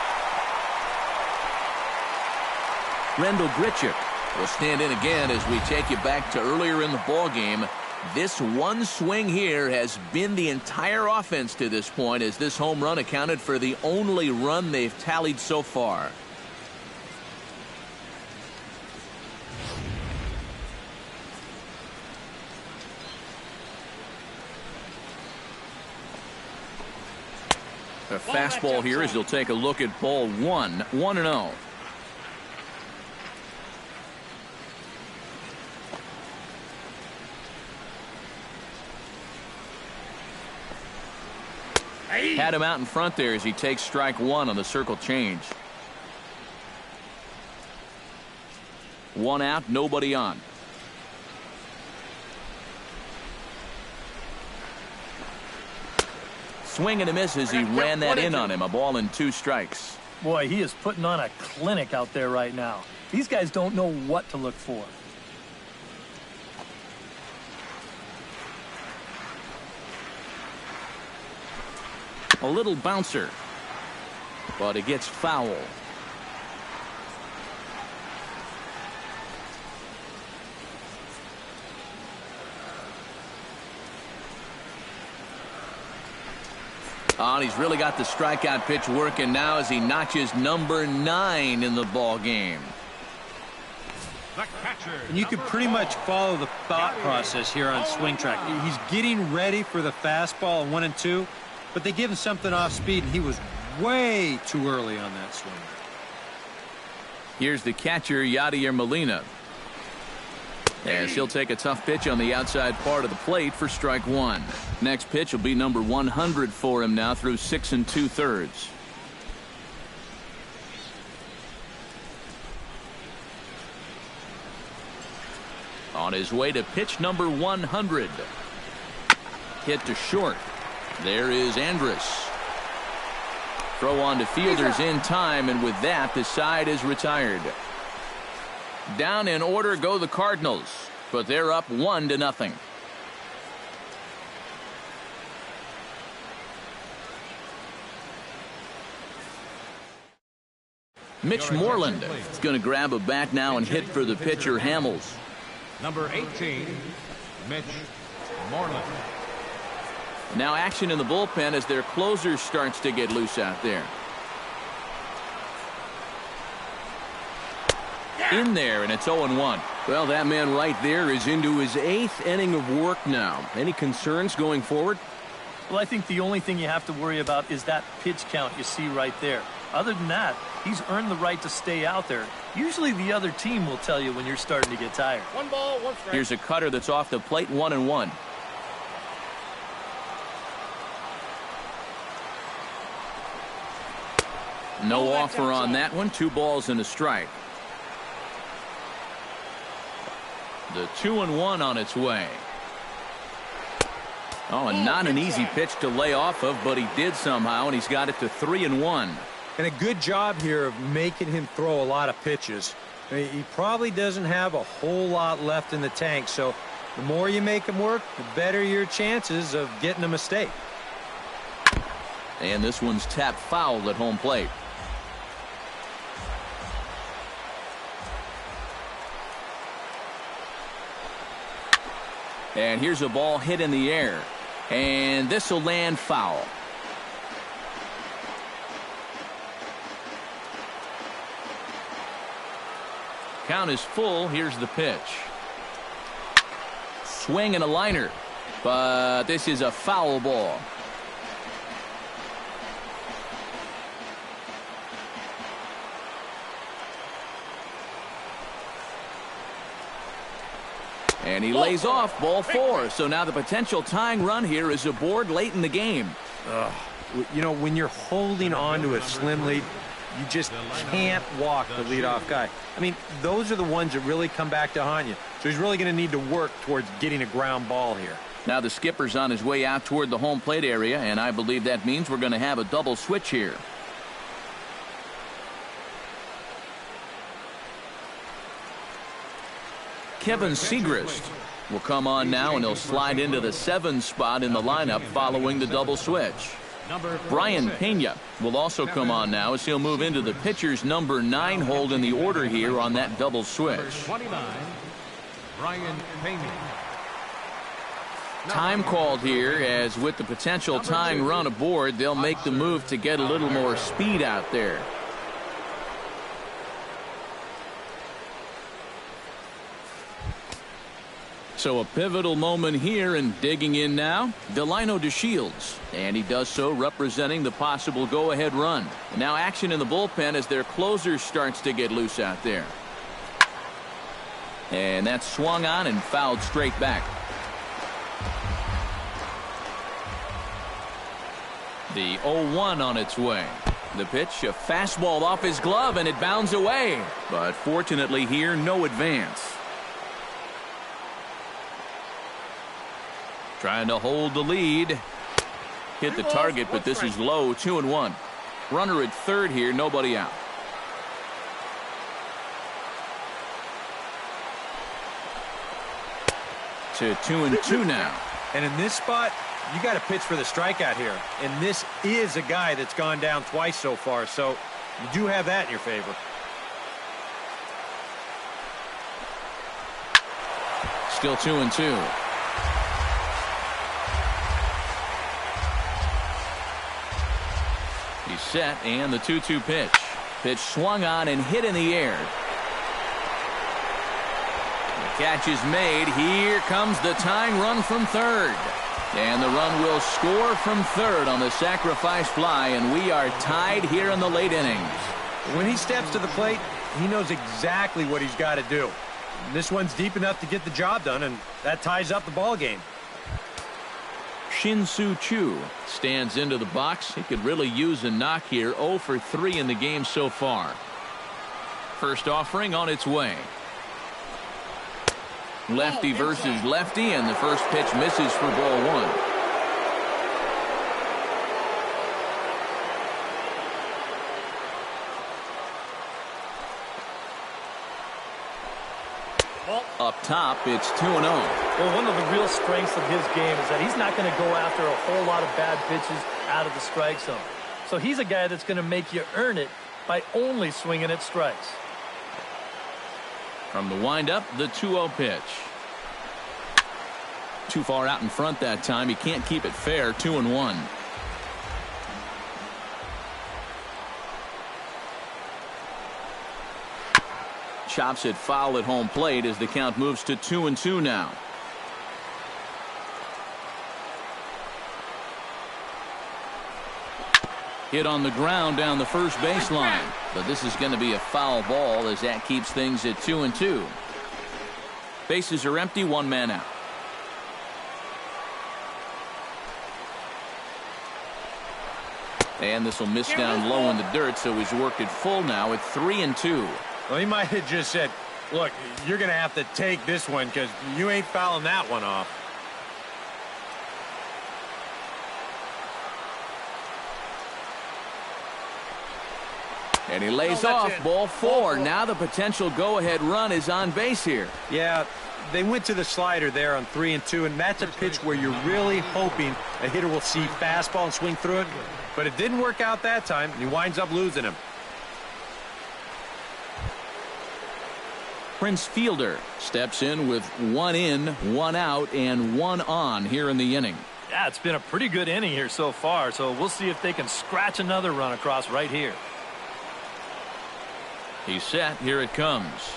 Rendell Grichuk will stand in again as we take you back to earlier in the ballgame. This one swing here has been the entire offense to this point, as this home run accounted for the only run they've tallied so far. A fastball here as he'll take a look at ball 1, 1-0. Had him out in front there as he takes strike 1 on the circle change. 1 out, nobody on. Swing and a miss as he ran that in on him. A ball and 2 strikes. Boy, he is putting on a clinic out there right now. These guys don't know what to look for. A little bouncer, but it gets foul. Oh, and he's really got the strikeout pitch working now as he notches number 9 in the ball game. The catcher. And you could pretty much follow the thought process here on swing track. He's getting ready for the fastball on 1 and 2, but they give him something off speed, and he was way too early on that swing. Here's the catcher, Yadier Molina. As he'll take a tough pitch on the outside part of the plate for strike 1. Next pitch will be number 100 for him now through 6 2/3. On his way to pitch number 100. Hit to short. There is Andrus. Throw on to fielders in time, and with that, the side is retired. Down in order go the Cardinals, but they're up 1-0. Mitch Moreland is going to grab a bat now and hit for the pitcher, Hamels. Number 18, Mitch Moreland. Now action in the bullpen as their closer starts to get loose out there. In there, and it's 0-1. Well, that man right there is into his 8th inning of work now. Any concerns going forward? Well, I think the only thing you have to worry about is that pitch count you see right there. Other than that, he's earned the right to stay out there. Usually the other team will tell you when you're starting to get tired. 1 ball, 1 strike. Here's a cutter that's off the plate, 1-1. No offer on that one. 2 balls and a strike. The 2-1 on its way. Oh, and not an easy pitch to lay off of, but he did somehow, and he's got it to 3-1. And a good job here of making him throw a lot of pitches. I mean, he probably doesn't have a whole lot left in the tank, so the more you make him work, the better your chances of getting a mistake. And this one's tapped foul at home plate. And here's a ball hit in the air. And this will land foul. Count is full. Here's the pitch. Swing and a liner. But this is a foul ball. And he lays off, ball 4. So now the potential tying run here is aboard late in the game. You know, when you're holding on to a slim lead, you just can't walk the leadoff guy. I mean, those are the ones that really come back to haunt you. So he's really going to need to work towards getting a ground ball here. Now the skipper's on his way out toward the home plate area, and I believe that means we're going to have a double switch here. Kevin Segrist will come on now, and he'll slide into the 7 spot in the lineup following the double switch. Brian Pena will also come on now as he'll move into the pitcher's number 9 hold in the order here on that double switch. 29, Brian Pena. Time called here, as with the potential tying run aboard, they'll make the move to get a little more speed out there. So a pivotal moment here, and digging in now, Delino DeShields. And he does so representing the possible go-ahead run. And now action in the bullpen as their closer starts to get loose out there. And that's swung on and fouled straight back. The 0-1 on its way. The pitch, a fastball off his glove, and it bounds away. But fortunately here, no advance. Trying to hold the lead. Hit the target, but this is low. 2-1. Runner at third here, nobody out. To 2-2 now. And in this spot, you got to pitch for the strikeout here. And this is a guy that's gone down twice so far, so you do have that in your favor. Still 2-2. He's set, and the 2-2 pitch. Pitch swung on and hit in the air. The catch is made. Here comes the tying run from third. And the run will score from third on the sacrifice fly, and we are tied here in the late innings. When he steps to the plate, he knows exactly what he's got to do. This one's deep enough to get the job done, and that ties up the ball game. Shin-Soo Choo stands into the box. He could really use a knock here. 0 for 3 in the game so far. First offering on its way. Lefty versus lefty, and the first pitch misses for ball 1. Up top, it's 2-0. Well, one of the real strengths of his game is that he's not going to go after a whole lot of bad pitches out of the strike zone. So he's a guy that's going to make you earn it by only swinging at strikes. From the windup, the 2-0 pitch. Too far out in front that time. He can't keep it fair. 2-1. Chops it foul at home plate as the count moves to 2-2 now. Hit on the ground down the first baseline, but this is going to be a foul ball as that keeps things at 2-2. Bases are empty, 1 man out. And this will miss down low in the dirt, so he's worked it full now at 3-2. Well, he might have just said, look, you're going to have to take this one because you ain't fouling that one off. And he lays off. Ball 4. Now the potential go-ahead run is on base here. Yeah, they went to the slider there on 3-2, and that's a pitch where you're really hoping a hitter will see fastball and swing through it. But it didn't work out that time, and he winds up losing him. Prince Fielder steps in with 1 in, 1 out, and 1 on here in the inning. Yeah, it's been a pretty good inning here so far, so we'll see if they can scratch another run across right here. He's set. Here it comes.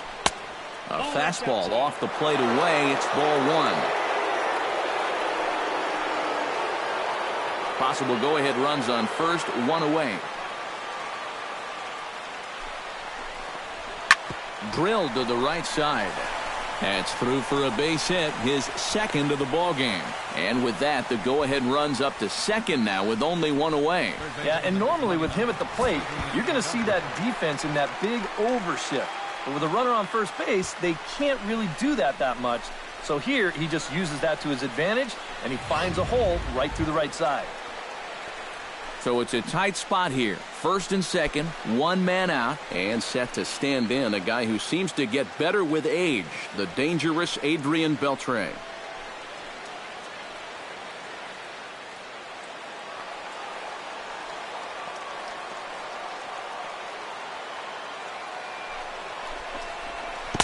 A fastball off the plate away. It's ball 1. Possible go-ahead runs on first, 1 away. Drilled to the right side. That's through for a base hit, his second of the ball game. And with that, the go-ahead runs up to second now with only 1 away. Yeah, and normally with him at the plate, you're going to see that defense in that big overshift. But with a runner on first base, they can't really do that much. So here, he just uses that to his advantage, and he finds a hole right through the right side. So it's a tight spot here. First and second, 1 man out, and set to stand in a guy who seems to get better with age, the dangerous Adrian Beltre.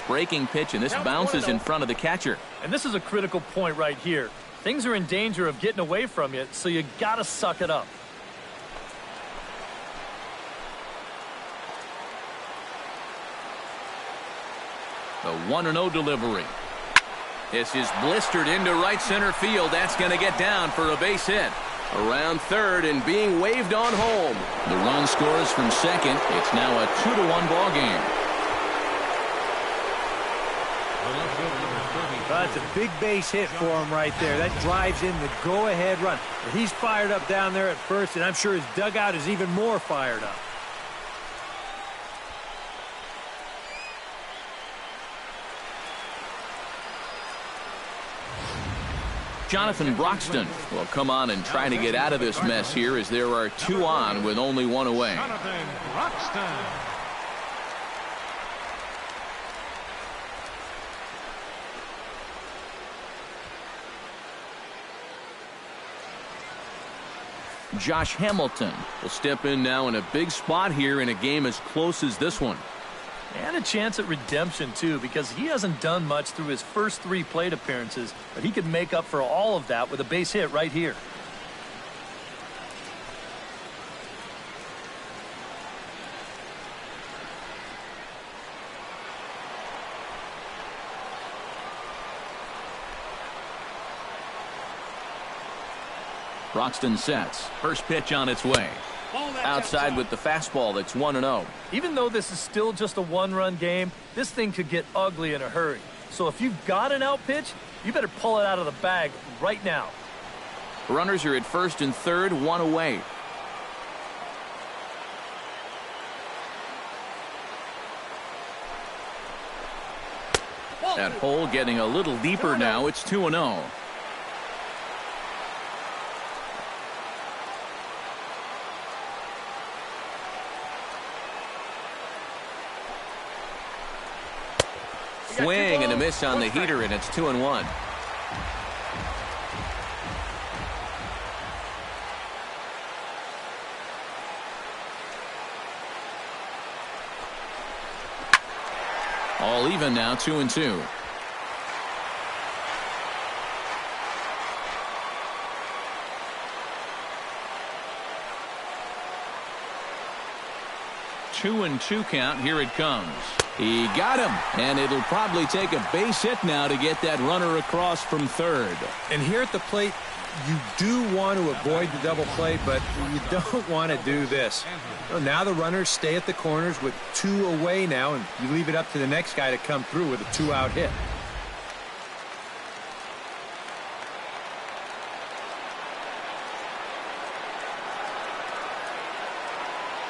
Breaking pitch, and this bounces in front of the catcher. And this is a critical point right here. Things are in danger of getting away from you, so you got to suck it up. The 1-0 delivery. This is blistered into right center field. That's going to get down for a base hit. Around third and being waved on home. The run scores from second. It's now a 2-1 ball game. That's a big base hit for him right there. That drives in the go-ahead run. He's fired up down there at first, and I'm sure his dugout is even more fired up. Jonathan Broxton will come on and try to get out of this mess here as there are 2 on with only 1 away. Jonathan Broxton. Josh Hamilton will step in now in a big spot here in a game as close as this one. And a chance at redemption, too, because he hasn't done much through his first 3 plate appearances, but he could make up for all of that with a base hit right here. Broxton sets. First pitch on its way. Outside with the fastball. That's 1-0. Even though this is still just a one-run game, this thing could get ugly in a hurry. So if you've got an out pitch, you better pull it out of the bag right now. Runners are at first and third, one away. That hole getting a little deeper now. It's 2-0. Swing and a miss on the heater, and it's 2-1. All even now, 2-2. Two and two count. Here it comes. He got him, and it'll probably take a base hit now to get that runner across from third. And here at the plate, you do want to avoid the double play, but you don't want to do this. Well, now the runners stay at the corners with two away now, and you leave it up to the next guy to come through with a two-out hit.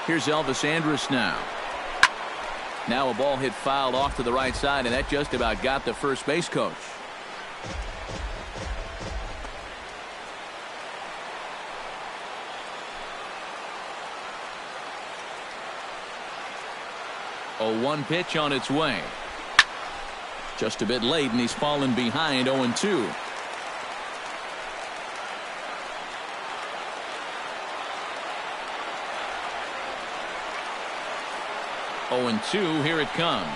Here's Elvis Andrus now. Now a ball hit fouled off to the right side, and that just about got the first base coach. A 1 pitch on its way. Just a bit late, and he's fallen behind 0-2. 0-2, here it comes.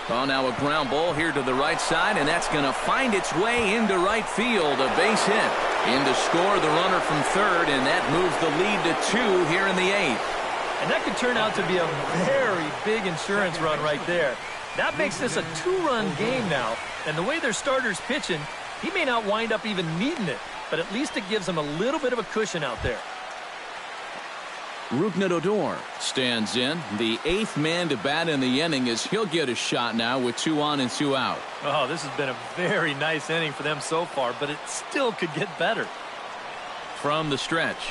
Oh, now a ground ball here to the right side, and that's going to find its way into right field. A base hit. In to score the runner from third, and that moves the lead to 2 here in the 8th. And that could turn out to be a very big insurance run right there. That makes this a 2-run game now, and the way their starter's pitching, he may not wind up even needing it, but at least it gives him a little bit of a cushion out there. Rougned Odor stands in. The 8th man to bat in the inning as he'll get a shot now with 2 on and 2 out. Oh, this has been a very nice inning for them so far, but it still could get better. From the stretch.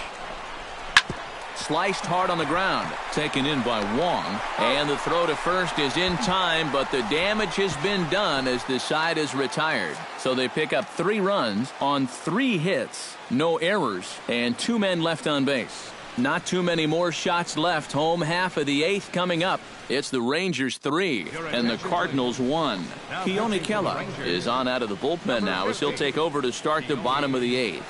Sliced hard on the ground. Taken in by Wong. And the throw to first is in time, but the damage has been done as the side is retired. So they pick up 3 runs on 3 hits. No errors, and 2 men left on base. Not too many more shots left. Home half of the 8th coming up. It's the Rangers 3 and the Cardinals 1. Keone Kela is on out of the bullpen now as he'll take over to start the bottom of the 8th.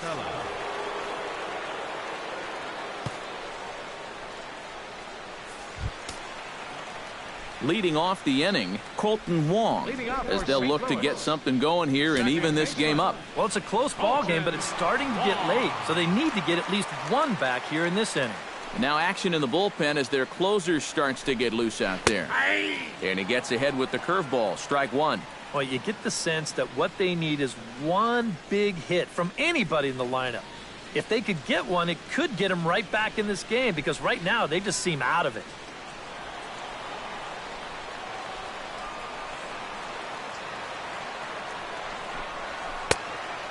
Leading off the inning, Kolten Wong, as they'll look to get something going here and even this game up. Well, it's a close ball game, but it's starting to get late, so they need to get at least 1 back here in this inning. Now action in the bullpen as their closer starts to get loose out there. And he gets ahead with the curveball. Strike 1. Well, you get the sense that what they need is 1 big hit from anybody in the lineup. If they could get one, it could get them right back in this game, because right now they just seem out of it.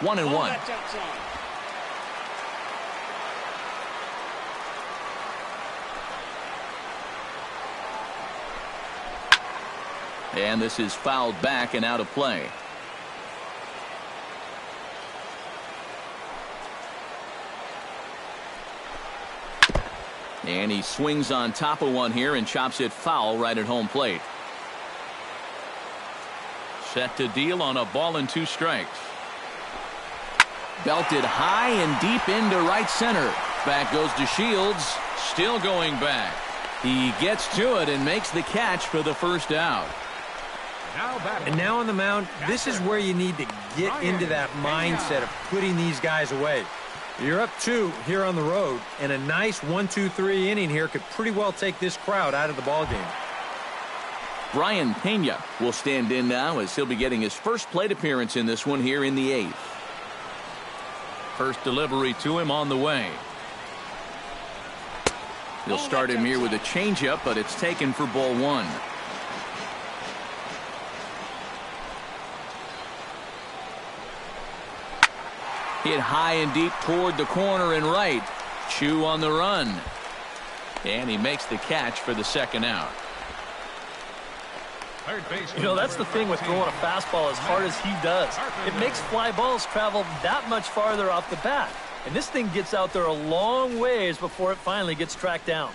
One and one. And this is fouled back and out of play. And he swings on top of one here and chops it foul right at home plate. Set to deal on a ball and 2 strikes. Belted high and deep into right center. Back goes to Shields. Still going back. He gets to it and makes the catch for the first out. And now on the mound, this is where you need to get into that mindset of putting these guys away. You're up 2 here on the road, and a nice 1-2-3 inning here could pretty well take this crowd out of the ballgame. Brian Pena will stand in now as he'll be getting his first plate appearance in this one here in the 8th. First delivery to him on the way. He'll start him here with a changeup, but it's taken for ball one. Hit high and deep toward the corner and right. Chu on the run. And he makes the catch for the second out. You know, that's the thing with throwing a fastball as hard as he does. It makes fly balls travel that much farther off the bat. And this thing gets out there a long ways before it finally gets tracked down.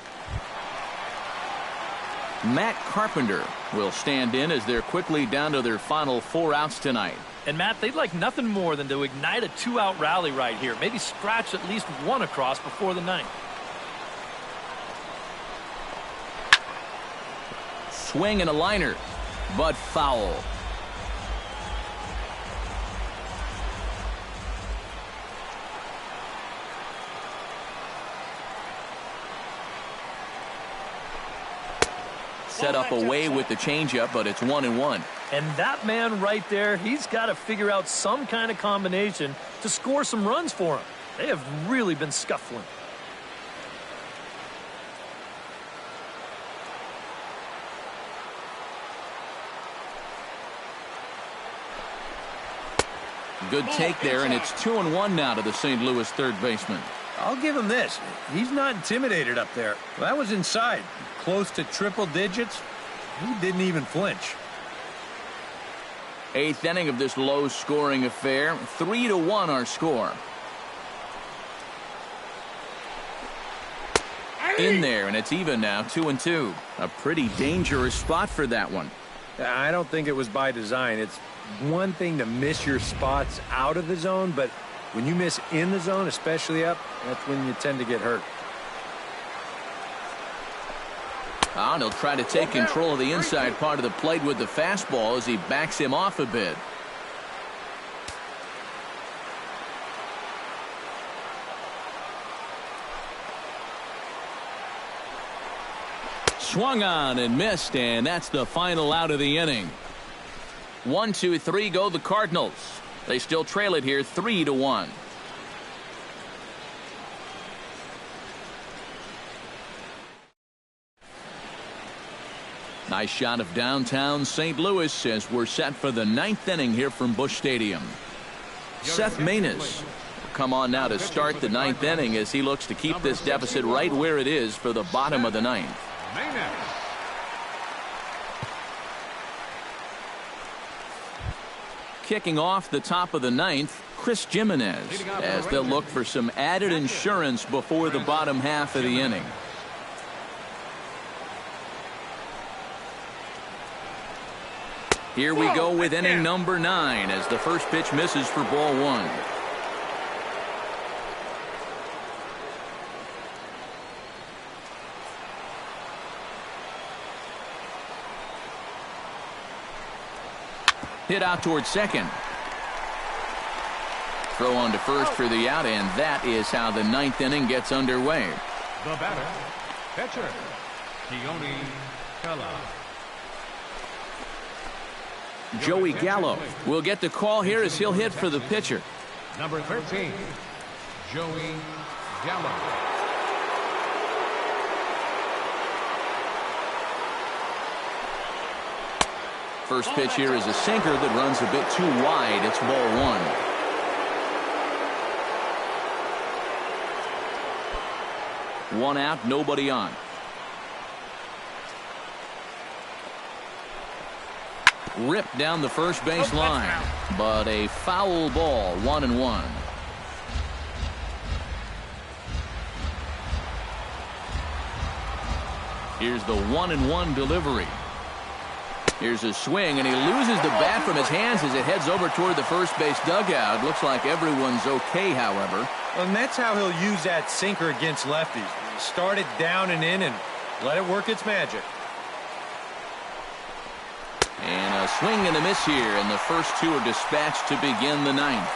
Matt Carpenter will stand in as they're quickly down to their final 4 outs tonight. And Matt, they'd like nothing more than to ignite a 2-out rally right here. Maybe scratch at least one across before the ninth. Swing and a liner, but foul. Set up away with the changeup, but it's 1-1. And that man right there, he's got to figure out some kind of combination to score some runs for him. They have really been scuffling. Good take there, and it's 2-1 now to the St. Louis third baseman. I'll give him this. He's not intimidated up there. Well, that was inside. Close to triple digits. He didn't even flinch. 8th inning of this low-scoring affair. 3-1 our score. In there, and it's even now, 2-2. A pretty dangerous spot for that one. I don't think it was by design. It's one thing to miss your spots out of the zone, but when you miss in the zone, especially up, that's when you tend to get hurt. And he'll try to take control of the inside part of the plate with the fastball as he backs him off a bit. Swung on and missed, and that's the final out of the inning. 1, 2, 3 go the Cardinals. They still trail it here 3-1. Nice shot of downtown St. Louis as we're set for the 9th inning here from Busch Stadium. Seth Maness will come on now to start the 9th inning as he looks to keep this deficit right where it is for the bottom of the 9th. Kicking off the top of the 9th, Chris Jimenez, as they'll look for some added insurance before the bottom half of the inning. Here we go with inning number 9 as the first pitch misses for ball 1. Hit out towards second. Throw on to first for the out, and that is how the 9th inning gets underway. The batter, catcher, Keone Kela. Joey Gallo will get the call here as he'll hit for the pitcher. Number 13, Joey Gallo. First pitch here is a sinker that runs a bit too wide. It's ball 1. 1 out, nobody on. Ripped down the first base line, but a foul ball, 1-1. Here's the 1-1 delivery. Here's a swing, and he loses the bat from his hands as it heads over toward the first base dugout. Looks like everyone's okay, however. And that's how he'll use that sinker against lefties. Start it down and in and let it work its magic. And a swing and a miss here, and the first 2 are dispatched to begin the 9th.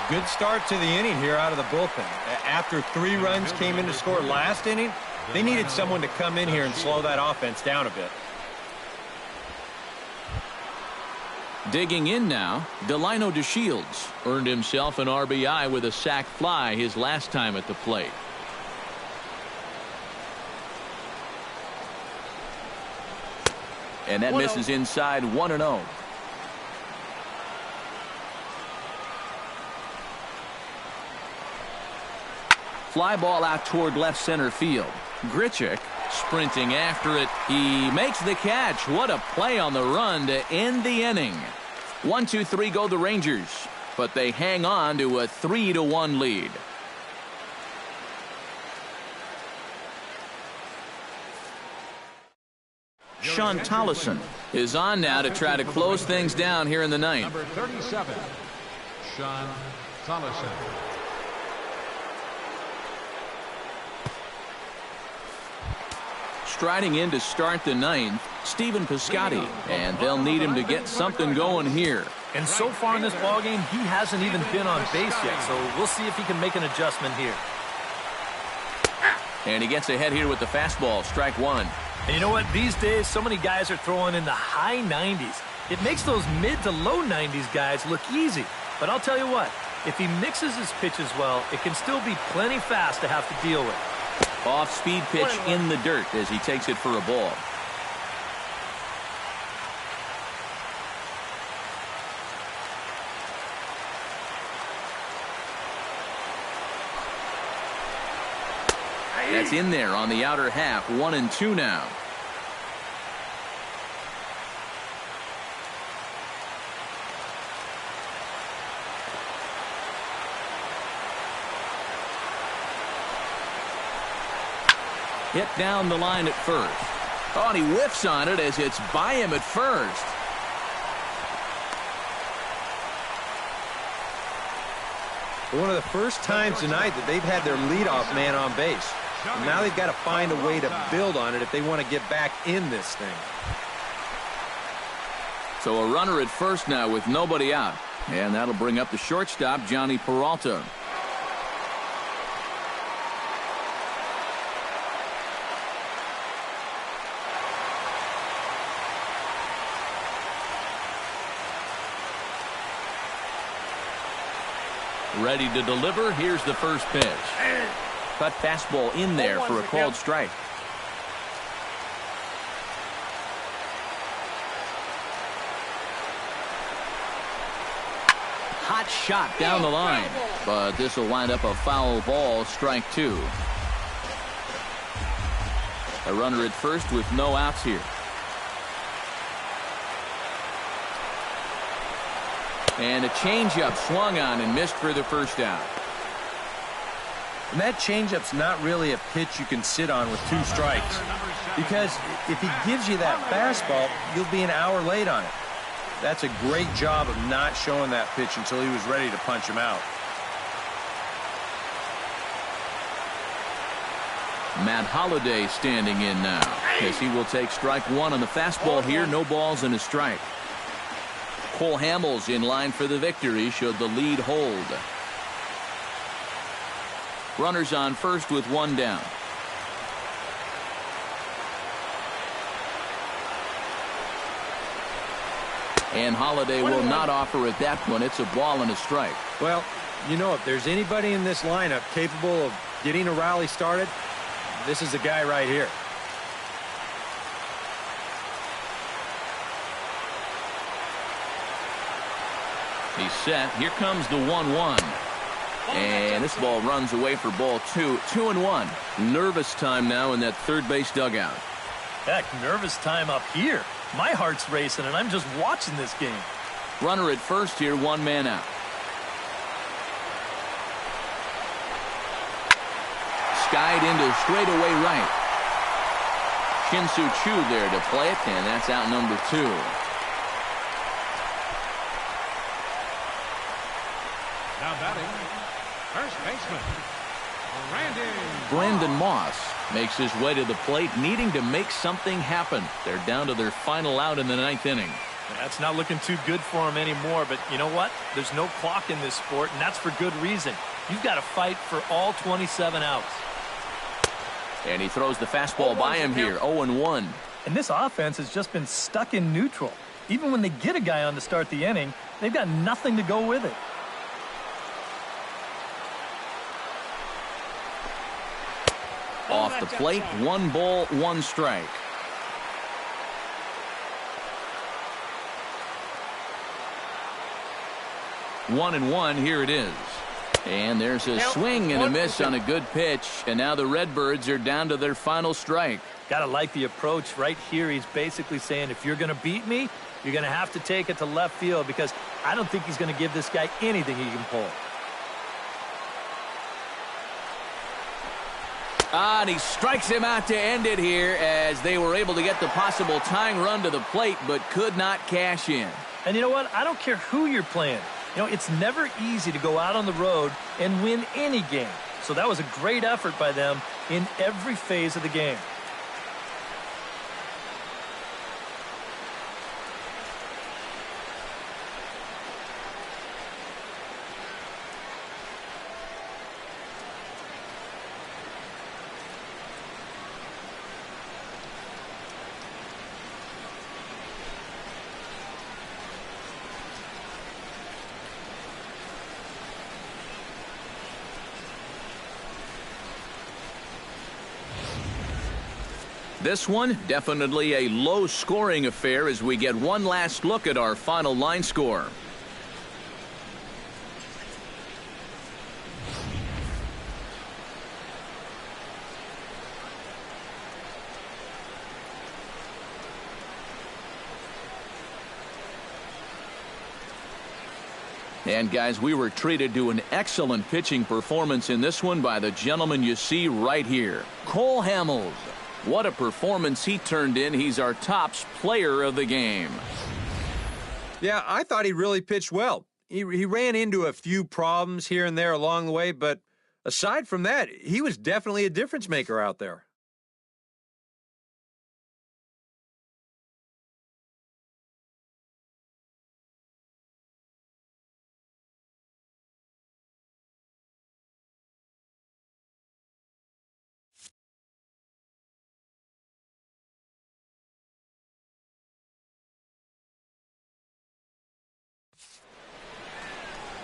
Good start to the inning here out of the bullpen. After 3 runs came in to score last inning, they needed someone to come in here and slow that offense down a bit. Digging in now, Delino DeShields earned himself an RBI with a sac fly his last time at the plate. And that misses inside 1-0. Fly ball out toward left center field. Grichuk sprinting after it. He makes the catch. What a play on the run to end the inning. 1-2-3 go the Rangers, but they hang on to a 3-1 lead. Sean Tollison is on now to try to close things down here in the ninth. Number 37, Sean Tollison. Striding in to start the ninth, Stephen Piscotty, and they'll need him to get something going here. And so far in this ballgame, he hasn't even been on base yet, so we'll see if he can make an adjustment here. And he gets ahead here with the fastball, strike one. And you know what? These days, so many guys are throwing in the high 90s. It makes those mid to low 90s guys look easy. But I'll tell you what, if he mixes his pitches well, it can still be plenty fast to have to deal with. Off-speed pitch in the dirt as he takes it for a ball. That's in there on the outer half. 1-2 now. Hit down the line at first. Oh, and he whiffs on it as it's by him at first. One of the first times tonight that they've had their leadoff man on base. And now they've got to find a way to build on it if they want to get back in this thing. So a runner at first now with nobody out. And that'll bring up the shortstop, Johnny Peralta. Ready to deliver. Here's the first pitch. Cut fastball in there for a called strike. Hot shot down the line, but this will wind up a foul ball, strike two. A runner at first with no outs here. And a changeup swung on and missed for the first out. And that changeup's not really a pitch you can sit on with two strikes. Because if he gives you that fastball, you'll be an hour late on it. That's a great job of not showing that pitch until he was ready to punch him out. Matt Holliday standing in now, as he will take strike one on the fastball here. No balls and a strike. Cole Hamels in line for the victory should the lead hold. Runners on first with one down. And Holliday will not offer at that one. It's a ball and a strike. Well, you know, if there's anybody in this lineup capable of getting a rally started, this is the guy right here. He's set. Here comes the 1-1. And this ball runs away for ball two. 2-1. Nervous time now in that third base dugout. Heck, nervous time up here. My heart's racing, and I'm just watching this game. Runner at first here, one man out. Skied into straightaway right. Shin-Soo Choo there to play it, and that's out number two. Now batting, first baseman, Brandon Moss makes his way to the plate, needing to make something happen. They're down to their final out in the ninth inning. That's not looking too good for him anymore, but you know what? There's no clock in this sport, and that's for good reason. You've got to fight for all 27 outs. And he throws the fastball by him here, 0-1. And this offense has just been stuck in neutral. Even when they get a guy on to start the inning, they've got nothing to go with it. Off the plate, 1 ball, 1 strike. One and one, here it is. And there's a swing and a miss on a good pitch. And now the Redbirds are down to their final strike. Gotta like the approach right here. He's basically saying, if you're gonna beat me, you're gonna have to take it to left field, because I don't think he's gonna give this guy anything he can pull. And he strikes him out to end it here, as they were able to get the possible tying run to the plate, but could not cash in. And you know what? I don't care who you're playing. You know, it's never easy to go out on the road and win any game. So that was a great effort by them in every phase of the game. This one, definitely a low-scoring affair as we get one last look at our final line score. And guys, we were treated to an excellent pitching performance in this one by the gentleman you see right here, Cole Hamels. What a performance he turned in. He's our tops player of the game. Yeah, I thought he really pitched well. He ran into a few problems here and there along the way, but aside from that, he was definitely a difference maker out there.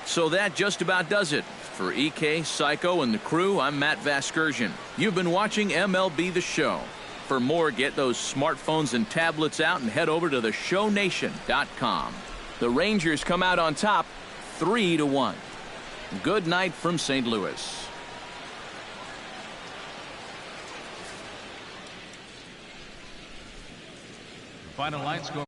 So that just about does it. For EK, Psycho, and the crew, I'm Matt Vasgersian. You've been watching MLB The Show. For more, get those smartphones and tablets out and head over to theshownation.com. The Rangers come out on top 3-1. Good night from St. Louis. Final line score.